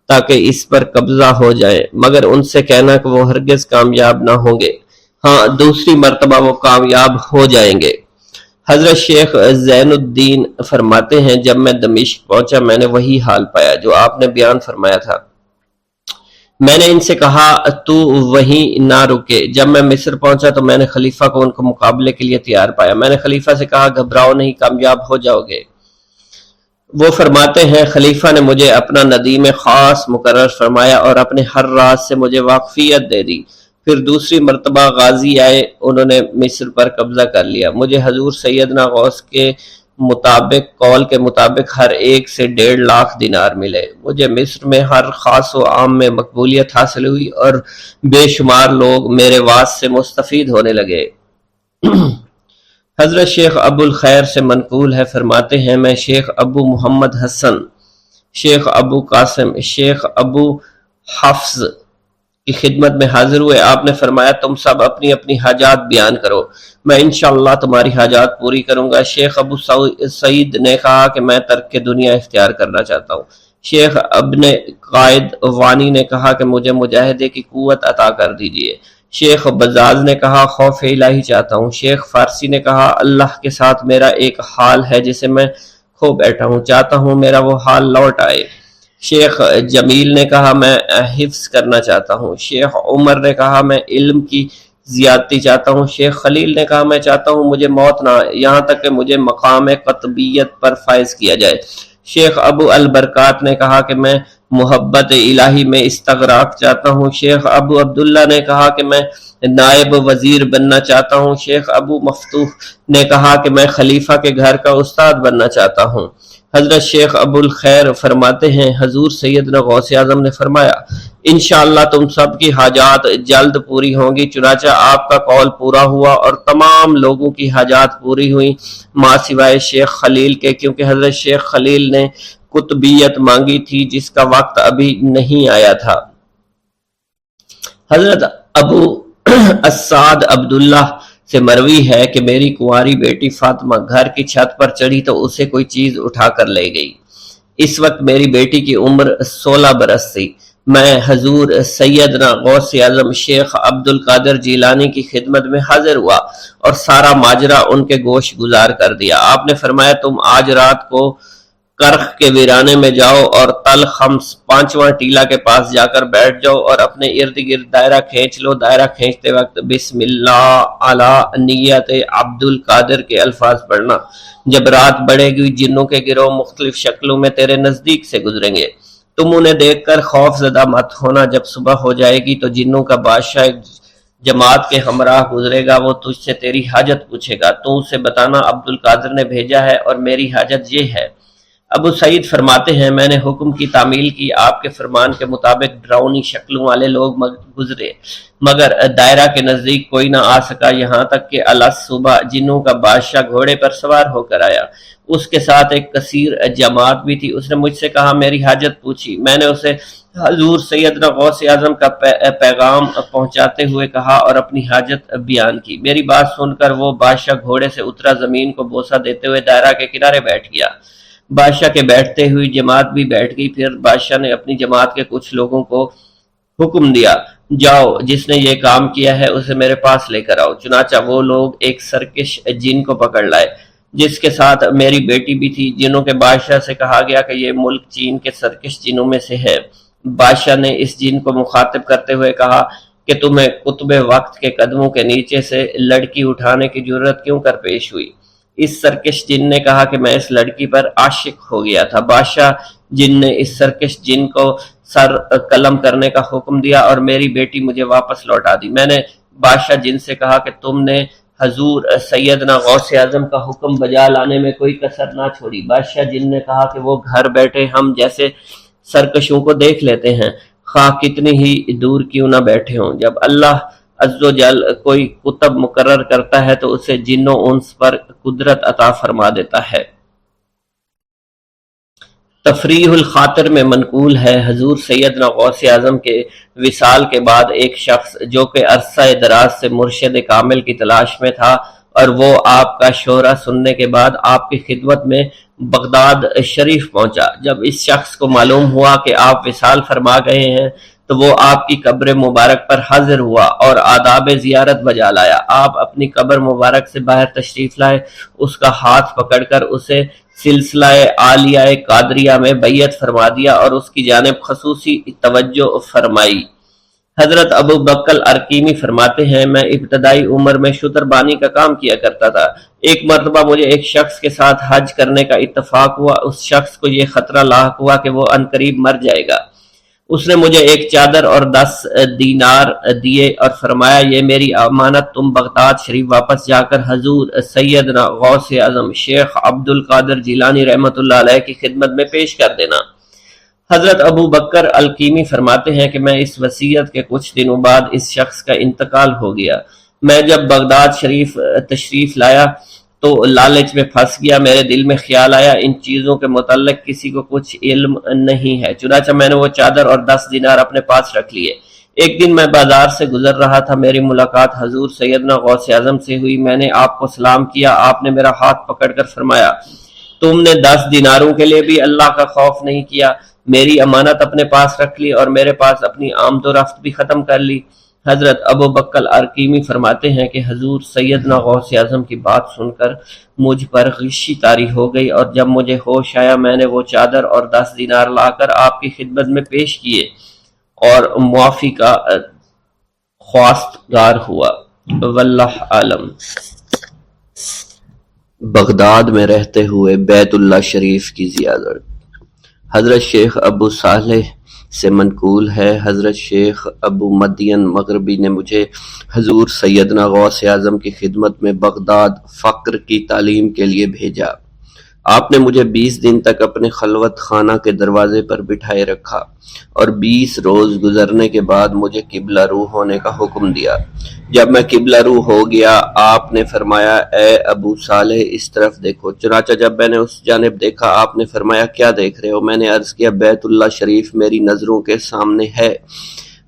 تاکہ اس پر قبضہ ہو جائے، مگر ان سے کہنا کہ وہ ہرگز کامیاب نہ ہوں گے، ہاں دوسری مرتبہ وہ کامیاب ہو جائیں گے۔ حضرت شیخ زین الدین فرماتے ہیں جب میں دمشق پہنچا میں نے وہی حال پایا جو آپ نے بیان فرمایا تھا۔ میں نے ان سے کہا تو وہیں نہ رکے۔ جب میں مصر پہنچا تو میں نے خلیفہ کو ان کو مقابلے کے لیے تیار پایا۔ میں نے خلیفہ سے کہا گھبراؤ نہیں، کامیاب ہو جاؤ گے۔ وہ فرماتے ہیں خلیفہ نے مجھے اپنا ندیم خاص مقرر فرمایا اور اپنے ہر راز سے مجھے واقفیت دے دی۔ پھر دوسری مرتبہ غازی آئے، انہوں نے مصر پر قبضہ کر لیا۔ مجھے حضور سیدنا غوث کے قول کے مطابق ہر ایک سے 1.5 لاکھ دینار ملے۔ مجھے مصر میں ہر خاص و عام میں مقبولیت حاصل ہوئی اور بے شمار لوگ میرے واعظ سے مستفید ہونے لگے۔ حضرت شیخ ابو الخیر سے منقول ہے، فرماتے ہیں میں شیخ ابو محمد حسن، شیخ ابو قاسم، شیخ ابو حفظ کی خدمت میں حاضر ہوئے۔ آپ نے فرمایا تم سب اپنی اپنی حاجات بیان کرو، میں انشاءاللہ تمہاری حاجات پوری کروں گا۔ شیخ ابو سعید نے کہا کہ میں ترک دنیا اختیار کرنا چاہتا ہوں۔ شیخ ابن قائد وانی نے کہا کہ مجھے مجاہدے کی قوت عطا کر دیجئے۔ شیخ بزاز نے کہا خوف الہی چاہتا ہوں۔ شیخ فارسی نے کہا اللہ کے ساتھ میرا ایک حال ہے جسے میں کھو بیٹھا ہوں، چاہتا ہوں میرا وہ حال لوٹ آئے۔ شیخ جمیل نے کہا میں حفظ کرنا چاہتا ہوں۔ شیخ عمر نے کہا میں علم کی زیادتی چاہتا ہوں۔ شیخ خلیل نے کہا میں چاہتا ہوں مجھے موت نہ آئے، یہاں تک کہ مجھے مقام قطبیت پر فائز کیا جائے۔ شیخ ابو البرکات نے کہا کہ میں محبت الہی میں استغراق چاہتا ہوں۔ شیخ ابو عبداللہ نے کہا کہ میں نائب وزیر بننا چاہتا ہوں۔ شیخ ابو مفتوح نے کہا کہ میں خلیفہ کے گھر کا استاد بننا چاہتا ہوں۔ حضرت شیخ ابو الخیر فرماتے ہیں حضور سیدنا غوث اعظم نے فرمایا انشاءاللہ تم سب کی حاجات جلد پوری ہوں گی۔ چنانچہ آپ کا قول پورا ہوا اور تمام لوگوں کی حاجات پوری ہوئیں ماں سوائے شیخ خلیل کے، کیونکہ حضرت شیخ خلیل نے قطبیت مانگی تھی جس کا وقت ابھی نہیں آیا تھا۔ حضرت ابو السعد عبداللہ سے مروی ہے کہ میری کنواری بیٹی فاطمہ گھر کی چھت پر چڑھی تو اسے کوئی چیز اٹھا کر لے گئی۔ اس وقت میری بیٹی کی عمر 16 برس تھی۔ میں حضور سیدنا غوث اعظم شیخ عبد القادر جیلانی کی خدمت میں حاضر ہوا اور سارا ماجرا ان کے گوش گزار کر دیا۔ آپ نے فرمایا تم آج رات کو کرخ کے ویرانے میں جاؤ اور تل خمس 5واں ٹیلا کے پاس جا کر بیٹھ جاؤ اور اپنے ارد گرد دائرہ کھینچ لو۔ دائرہ کھینچتے وقت بسم اللہ علی نیت عبد القادر کے الفاظ پڑھنا۔ جب رات بڑھے گی جنوں کے گروہ مختلف شکلوں میں تیرے نزدیک سے گزریں گے، تم انہیں دیکھ کر خوف زدہ مت ہونا۔ جب صبح ہو جائے گی تو جنوں کا بادشاہ ایک جماعت کے ہمراہ گزرے گا، وہ تجھ سے تیری حاجت پوچھے گا، تو اسے بتانا عبد القادر نے بھیجا ہے اور میری حاجت یہ ہے۔ ابو سعید فرماتے ہیں میں نے حکم کی تعمیل کی، آپ کے فرمان کے مطابق ڈراؤنی شکلوں والے لوگ گزرے مگر دائرہ کے نزدیک کوئی نہ آ سکا، یہاں تک کہ صبح جنوں کا بادشاہ گھوڑے پر سوار ہو کر آیا، اس کے ساتھ ایک کثیر جماعت بھی تھی۔ اس نے مجھ سے کہا میری حاجت پوچھی، میں نے اسے حضور سیدنا غوث اعظم کا پیغام پہنچاتے ہوئے کہا اور اپنی حاجت بیان کی۔ میری بات سن کر وہ بادشاہ گھوڑے سے اترا، زمین کو بوسہ دیتے ہوئے دائرہ کے کنارے بیٹھ گیا۔ بادشاہ کے بیٹھتے ہوئی جماعت بھی بیٹھ گئی۔ پھر بادشاہ نے اپنی جماعت کے کچھ لوگوں کو حکم دیا جاؤ جس نے یہ کام کیا ہے اسے میرے پاس لے کر آؤ۔ چنانچہ وہ لوگ ایک سرکش جن کو پکڑ لائے جس کے ساتھ میری بیٹی بھی تھی۔ جنوں کے بادشاہ سے کہا گیا کہ یہ ملک چین کے سرکش جنوں میں سے ہے۔ بادشاہ نے اس جن کو مخاطب کرتے ہوئے کہا کہ تمہیں قطب وقت کے قدموں کے نیچے سے لڑکی اٹھانے کی جرت کیوں کر پیش ہوئی؟ اس سرکش جن نے کہا کہ میں اس لڑکی پر عاشق ہو گیا تھا۔ بادشاہ جن نے اس سرکش جن کو سر قلم کرنے کا حکم دیا اور میری بیٹی مجھے واپس لوٹا دی۔ میں نے بادشاہ جن سے کہا کہ تم نے حضور سیدنا غوث اعظم کا حکم بجا لانے میں کوئی کسر نہ چھوڑی۔ بادشاہ جن نے کہا کہ وہ گھر بیٹھے ہم جیسے سرکشوں کو دیکھ لیتے ہیں، خواہ کتنی ہی دور کیوں نہ بیٹھے ہوں۔ جب اللہ عز و جل کوئی قطب مقرر کرتا ہے تو اسے جن و انس پر قدرت عطا فرما دیتا ہے۔ تفریح الخاطر میں منقول ہے حضور سیدنا غوث اعظم کے وصال کے بعد ایک شخص جو کہ عرصہ دراز سے مرشد کامل کی تلاش میں تھا اور وہ آپ کا شورا سننے کے بعد آپ کی خدمت میں بغداد شریف پہنچا۔ جب اس شخص کو معلوم ہوا کہ آپ وصال فرما گئے ہیں تو وہ آپ کی قبر مبارک پر حاضر ہوا اور آداب زیارت بجا لایا۔ آپ اپنی قبر مبارک سے باہر تشریف لائے، اس کا ہاتھ پکڑ کر اسے سلسلہ عالیہ قادریہ میں بیعت فرما دیا اور اس کی جانب خصوصی توجہ فرمائی۔ حضرت ابو بکر ارکیمی فرماتے ہیں میں ابتدائی عمر میں شتر بانی کا کام کیا کرتا تھا۔ ایک مرتبہ مجھے ایک شخص کے ساتھ حج کرنے کا اتفاق ہوا۔ اس شخص کو یہ خطرہ لاحق ہوا کہ وہ عنقریب مر جائے گا۔ اس نے مجھے ایک چادر اور 10 دینار دیے اور فرمایا یہ میری امانت تم بغداد شریف واپس جا کر حضور سیدنا غوث اعظم شیخ عبد القادر جیلانی رحمۃ اللہ علیہ کی خدمت میں پیش کر دینا۔ حضرت ابو بکر الکیمی فرماتے ہیں کہ میں اس وصیت کے کچھ دنوں بعد اس شخص کا انتقال ہو گیا۔ میں جب بغداد شریف تشریف لایا تو لالچ میں پھنس گیا۔ میرے دل میں خیال آیا ان چیزوں کے متعلق کسی کو کچھ علم نہیں ہے، چنانچہ میں نے وہ چادر اور 10 دینار اپنے پاس رکھ لیے۔ ایک دن میں بازار سے گزر رہا تھا، میری ملاقات حضور سیدنا غوث اعظم سے ہوئی۔ میں نے آپ کو سلام کیا، آپ نے میرا ہاتھ پکڑ کر فرمایا تم نے 10 دیناروں کے لیے بھی اللہ کا خوف نہیں کیا، میری امانت اپنے پاس رکھ لی اور میرے پاس اپنی آمد و رفت بھی ختم کر لی۔ حضرت ابو بکر ارکیمی فرماتے ہیں کہ حضور سیدنا غوث اعظم کی بات سن کر مجھ پر غشی طاری ہو گئی، اور جب مجھے ہوش آیا میں نے وہ چادر اور 10 دینار لا کر آپ کی خدمت میں پیش کیے اور معافی کا خواستگار ہوا۔ واللہ عالم۔ بغداد میں رہتے ہوئے بیت اللہ شریف کی زیارت۔ حضرت شیخ ابو صالح سے منقول ہے حضرت شیخ ابو مدین مغربی نے مجھے حضور سیدنا غوث اعظم کی خدمت میں بغداد فقر کی تعلیم کے لیے بھیجا۔ آپ نے مجھے 20 دن تک اپنے خلوت خانہ کے دروازے پر بٹھائے رکھا اور 20 روز گزرنے کے بعد مجھے قبلہ رو ہونے کا حکم دیا۔ جب میں قبلہ رو ہو گیا آپ نے فرمایا اے ابو صالح اس طرف دیکھو۔ چنانچہ جب میں نے اس جانب دیکھا آپ نے فرمایا کیا دیکھ رہے ہو؟ میں نے عرض کیا بیت اللہ شریف میری نظروں کے سامنے ہے۔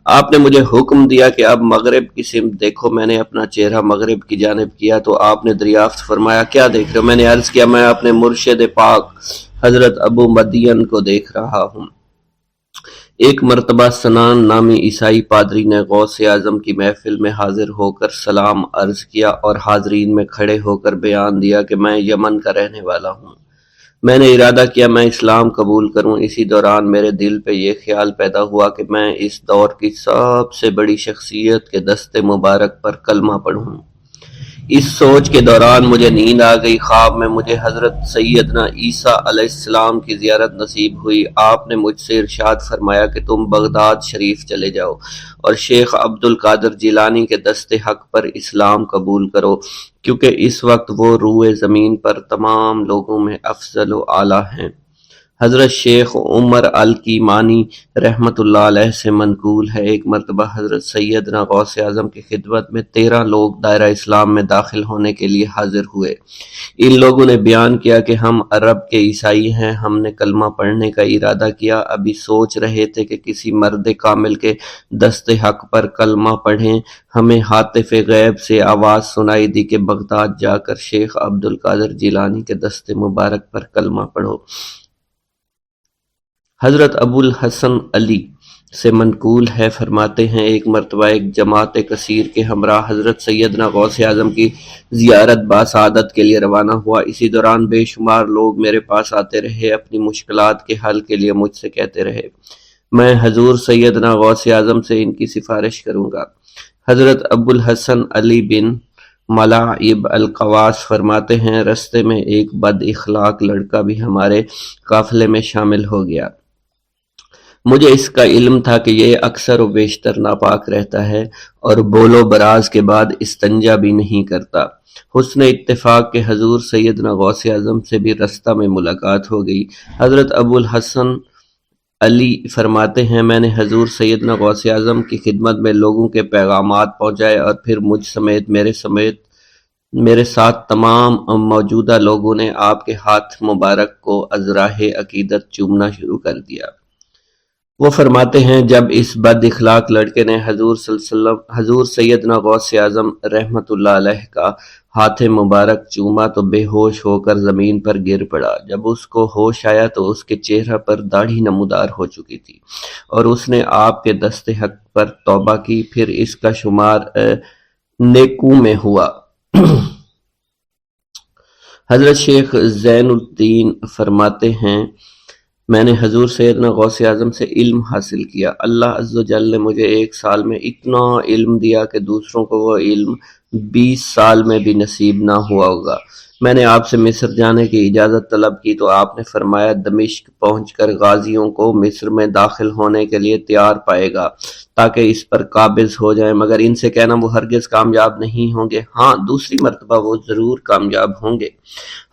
آپ نے مجھے حکم دیا کہ اب مغرب کی سمت دیکھو۔ میں نے اپنا چہرہ مغرب کی جانب کیا تو آپ نے دریافت فرمایا کیا دیکھ رہے ہو؟ میں نے عرض کیا میں اپنے مرشد پاک حضرت ابو مدین کو دیکھ رہا ہوں۔ ایک مرتبہ سنان نامی عیسائی پادری نے غوث اعظم کی محفل میں حاضر ہو کر سلام عرض کیا اور حاضرین میں کھڑے ہو کر بیان دیا کہ میں یمن کا رہنے والا ہوں۔ میں نے ارادہ کیا میں اسلام قبول کروں۔ اسی دوران میرے دل پہ یہ خیال پیدا ہوا کہ میں اس دور کی سب سے بڑی شخصیت کے دست مبارک پر کلمہ پڑھوں۔ اس سوچ کے دوران مجھے نیند آ گئی۔ خواب میں مجھے حضرت سیدنا عیسیٰ علیہ السلام کی زیارت نصیب ہوئی۔ آپ نے مجھ سے ارشاد فرمایا کہ تم بغداد شریف چلے جاؤ اور شیخ عبد القادر جیلانی کے دست حق پر اسلام قبول کرو، کیونکہ اس وقت وہ روئے زمین پر تمام لوگوں میں افضل و اعلیٰ ہیں۔ حضرت شیخ عمر الکیمانی رحمۃ اللہ علیہ سے منقول ہے ایک مرتبہ حضرت سیدنا غوث اعظم کی خدمت میں 13 لوگ دائرہ اسلام میں داخل ہونے کے لیے حاضر ہوئے۔ ان لوگوں نے بیان کیا کہ ہم عرب کے عیسائی ہیں، ہم نے کلمہ پڑھنے کا ارادہ کیا، ابھی سوچ رہے تھے کہ کسی مرد کامل کے دست حق پر کلمہ پڑھیں، ہمیں ہاتف غیب سے آواز سنائی دی کہ بغداد جا کر شیخ عبد القادر جیلانی کے دست مبارک پر کلمہ پڑھو۔ حضرت ابو الحسن علی سے منقول ہے فرماتے ہیں ایک مرتبہ ایک جماعت کثیر کے ہمراہ حضرت سیدنا غوث اعظم کی زیارت باسعادت کے لیے روانہ ہوا۔ اسی دوران بے شمار لوگ میرے پاس آتے رہے، اپنی مشکلات کے حل کے لیے مجھ سے کہتے رہے میں حضور سیدنا غوث اعظم سے ان کی سفارش کروں گا۔ حضرت ابو الحسن علی بن ملاعب القواس فرماتے ہیں رستے میں ایک بد اخلاق لڑکا بھی ہمارے قافلے میں شامل ہو گیا۔ مجھے اس کا علم تھا کہ یہ اکثر و بیشتر ناپاک رہتا ہے اور بول و براز کے بعد استنجا بھی نہیں کرتا۔ حسن اتفاق کے حضور سیدنا غوث اعظم سے بھی رستہ میں ملاقات ہو گئی۔ حضرت ابو الحسن علی فرماتے ہیں میں نے حضور سیدنا غوث اعظم کی خدمت میں لوگوں کے پیغامات پہنچائے اور پھر مجھ سمیت میرے ساتھ تمام موجودہ لوگوں نے آپ کے ہاتھ مبارک کو ازراہ عقیدت چومنا شروع کر دیا۔ وہ فرماتے ہیں جب اس بد اخلاق لڑکے نے حضور سیدنا غوث اعظم رحمۃ اللہ علیہ کا ہاتھ مبارک چوما تو بے ہوش ہو کر زمین پر گر پڑا۔ جب اس کو ہوش آیا تو اس کے چہرہ پر داڑھی نمودار ہو چکی تھی اور اس نے آپ کے دست حق پر توبہ کی، پھر اس کا شمار نیکوں میں ہوا۔ حضرت شیخ زین الدین فرماتے ہیں میں نے حضور سیدنا غوث اعظم سے علم حاصل کیا، اللہ عز و جل نے مجھے 1 سال میں اتنا علم دیا کہ دوسروں کو وہ علم 20 سال میں بھی نصیب نہ ہوا ہوگا۔ میں نے آپ سے مصر جانے کی اجازت طلب کی تو آپ نے فرمایا دمشق پہنچ کر غازیوں کو مصر میں داخل ہونے کے لیے تیار پائے گا تاکہ اس پر قابض ہو جائیں، مگر ان سے کہنا وہ ہرگز کامیاب نہیں ہوں گے، ہاں دوسری مرتبہ وہ ضرور کامیاب ہوں گے۔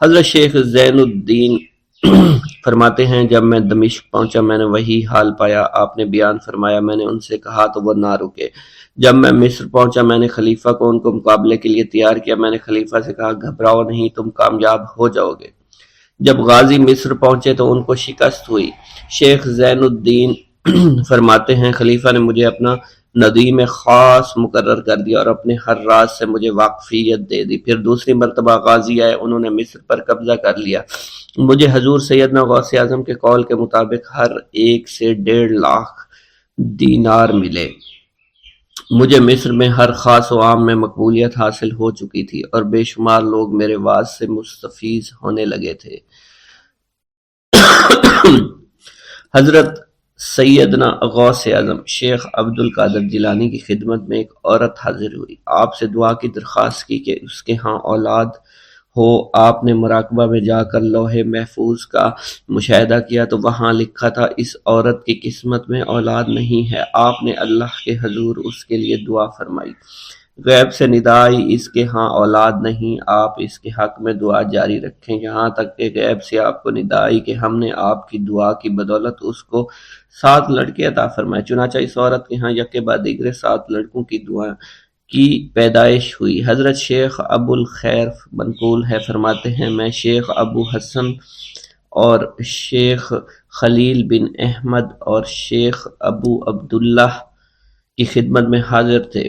حضرت شیخ زین الدین فرماتے ہیں جب میں دمشق پہنچا میں نے وہی حال پایا، آپ نے بیان فرمایا میں نے ان سے کہا تو وہ نہ رکے۔ جب میں مصر پہنچا میں نے خلیفہ کو ان کو مقابلے کے لیے تیار کیا، میں نے خلیفہ سے کہا گھبراؤ نہیں، تم کامیاب ہو جاؤ گے۔ جب غازی مصر پہنچے تو ان کو شکست ہوئی۔ شیخ زین الدین فرماتے ہیں خلیفہ نے مجھے اپنا ندیم خاص مقرر کر دیا اور اپنے ہر راز سے مجھے واقفیت دے دی۔ پھر دوسری مرتبہ غازی آئے، انہوں نے مصر پر قبضہ کر لیا۔ مجھے حضور سیدنا غوث اعظم کے قول کے مطابق ہر ایک سے 1.5 لاکھ دینار ملے۔ مجھے مصر میں ہر خاص و عام میں مقبولیت حاصل ہو چکی تھی اور بے شمار لوگ میرے وعظ سے مستفیض ہونے لگے تھے۔ حضرت سیدنا غوث اعظم شیخ عبد القادر جیلانی کی خدمت میں ایک عورت حاضر ہوئی، آپ سے دعا کی درخواست کی کہ اس کے ہاں اولاد ہو۔ آپ نے مراقبہ میں جا کر لوح محفوظ کا مشاہدہ کیا تو وہاں لکھا تھا اس عورت کی قسمت میں اولاد نہیں ہے۔ آپ نے اللہ کے حضور اس کے لیے دعا فرمائی، غیب سے ندا آئی اس کے ہاں اولاد نہیں، آپ اس کے حق میں دعا جاری رکھیں، یہاں تک کہ غیب سے آپ کو ندا آئی کہ ہم نے آپ کی دعا کی بدولت اس کو 7 لڑکے عطا فرمائے۔ چنانچہ اس عورت کے ہاں یکے بعد دیگرے 7 لڑکوں کی دعا کی پیدائش ہوئی۔ حضرت شیخ ابو الخیر منقول ہے فرماتے ہیں میں شیخ ابو حسن اور شیخ خلیل بن احمد اور شیخ ابو عبداللہ کی خدمت میں حاضر تھے۔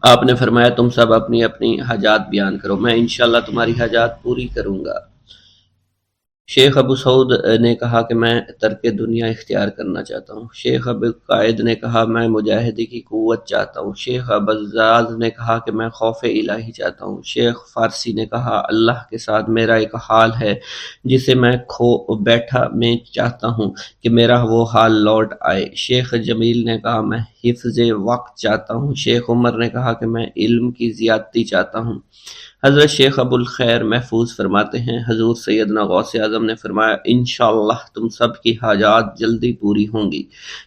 آپ نے فرمایا تم سب اپنی اپنی حاجات بیان کرو، میں انشاءاللہ تمہاری حاجات پوری کروں گا۔ شیخ ابو سعود نے کہا کہ میں ترک دنیا اختیار کرنا چاہتا ہوں۔ شیخ ابو قائد نے کہا میں مجاہدی کی قوت چاہتا ہوں۔ شیخ ابوالزاز نے کہا کہ میں خوف الہی چاہتا ہوں۔ شیخ فارسی نے کہا اللہ کے ساتھ میرا ایک حال ہے جسے میں کھو بیٹھا میں چاہتا ہوں کہ میرا وہ حال لوٹ آئے۔ شیخ جمیل نے کہا میں حفظ وقت چاہتا ہوں۔ شیخ عمر نے کہا کہ میں علم کی زیادتی چاہتا ہوں۔ حضرت شیخ ابو الخیر محفوظ فرماتے ہیں حضور سیدنا غوث اعظم نے فرمایا انشاءاللہ تم سب کی حاجات جلدی پوری ہوں گی۔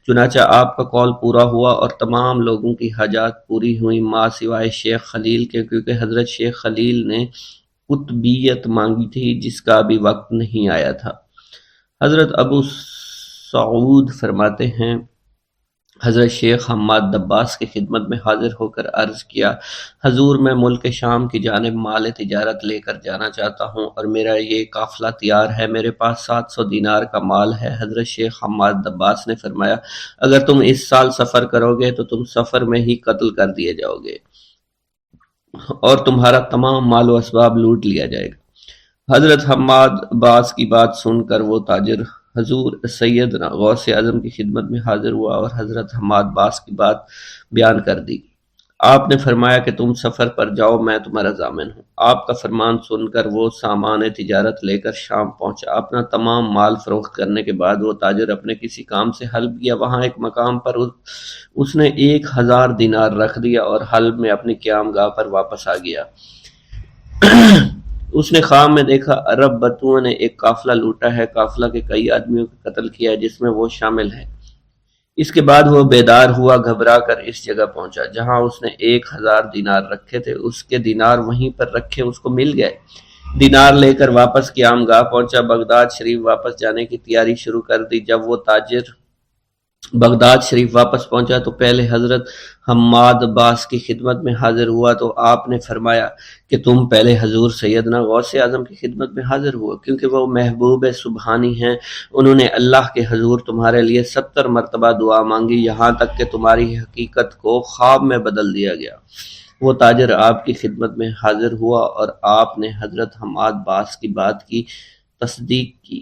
چنانچہ آپ کا قول پورا ہوا اور تمام لوگوں کی حاجات پوری ہوئی ماں سوائے شیخ خلیل کے، کیونکہ حضرت شیخ خلیل نے قطبیت مانگی تھی جس کا ابھی وقت نہیں آیا تھا۔ حضرت ابو سعود فرماتے ہیں حضرت شیخ حماد دباس کی خدمت میں حاضر ہو کر عرض کیا حضور میں ملک شام کی جانب مال تجارت لے کر جانا چاہتا ہوں اور میرا یہ قافلہ تیار ہے، میرے پاس 700 دینار کا مال ہے۔ حضرت شیخ حماد دباس نے فرمایا اگر تم اس سال سفر کرو گے تو تم سفر میں ہی قتل کر دیے جاؤ گے اور تمہارا تمام مال و اسباب لوٹ لیا جائے گا۔ حضرت حماد عباس کی بات سن کر وہ تاجر حضور سیدنا غوث اعظم کی خدمت میں حاضر ہوا اور حضرت حماد باس کی بات بیان کر دی۔ آپ نے فرمایا کہ تم سفر پر جاؤ، میں تمہارا ضامن ہوں۔ آپ کا فرمان سن کر وہ سامان تجارت لے کر شام پہنچا۔ اپنا تمام مال فروخت کرنے کے بعد وہ تاجر اپنے کسی کام سے حلب گیا، وہاں ایک مقام پر اس نے 1000 دینار رکھ دیا اور حلب میں اپنی قیام گاہ پر واپس آ گیا۔ اس نے خواب میں دیکھا عرب بدوؤں نے ایک قافلہ لوٹا ہے، قافلہ کے کئی آدمیوں کو قتل کیا ہے جس میں وہ شامل ہے۔ اس کے بعد وہ بیدار ہوا، گھبرا کر اس جگہ پہنچا جہاں اس نے 1000 دینار رکھے تھے، اس کے دینار وہیں پر رکھے اس کو مل گئے۔ دینار لے کر واپس قیام گاہ پہنچا، بغداد شریف واپس جانے کی تیاری شروع کر دی۔ جب وہ تاجر بغداد شریف واپس پہنچا تو پہلے حضرت حماد عباس کی خدمت میں حاضر ہوا تو آپ نے فرمایا کہ تم پہلے حضور سیدنا غوث اعظم کی خدمت میں حاضر ہوا، کیونکہ وہ محبوب سبحانی ہیں، انہوں نے اللہ کے حضور تمہارے لیے 70 مرتبہ دعا مانگی یہاں تک کہ تمہاری حقیقت کو خواب میں بدل دیا گیا۔ وہ تاجر آپ کی خدمت میں حاضر ہوا اور آپ نے حضرت حماد باس کی بات کی تصدیق کی۔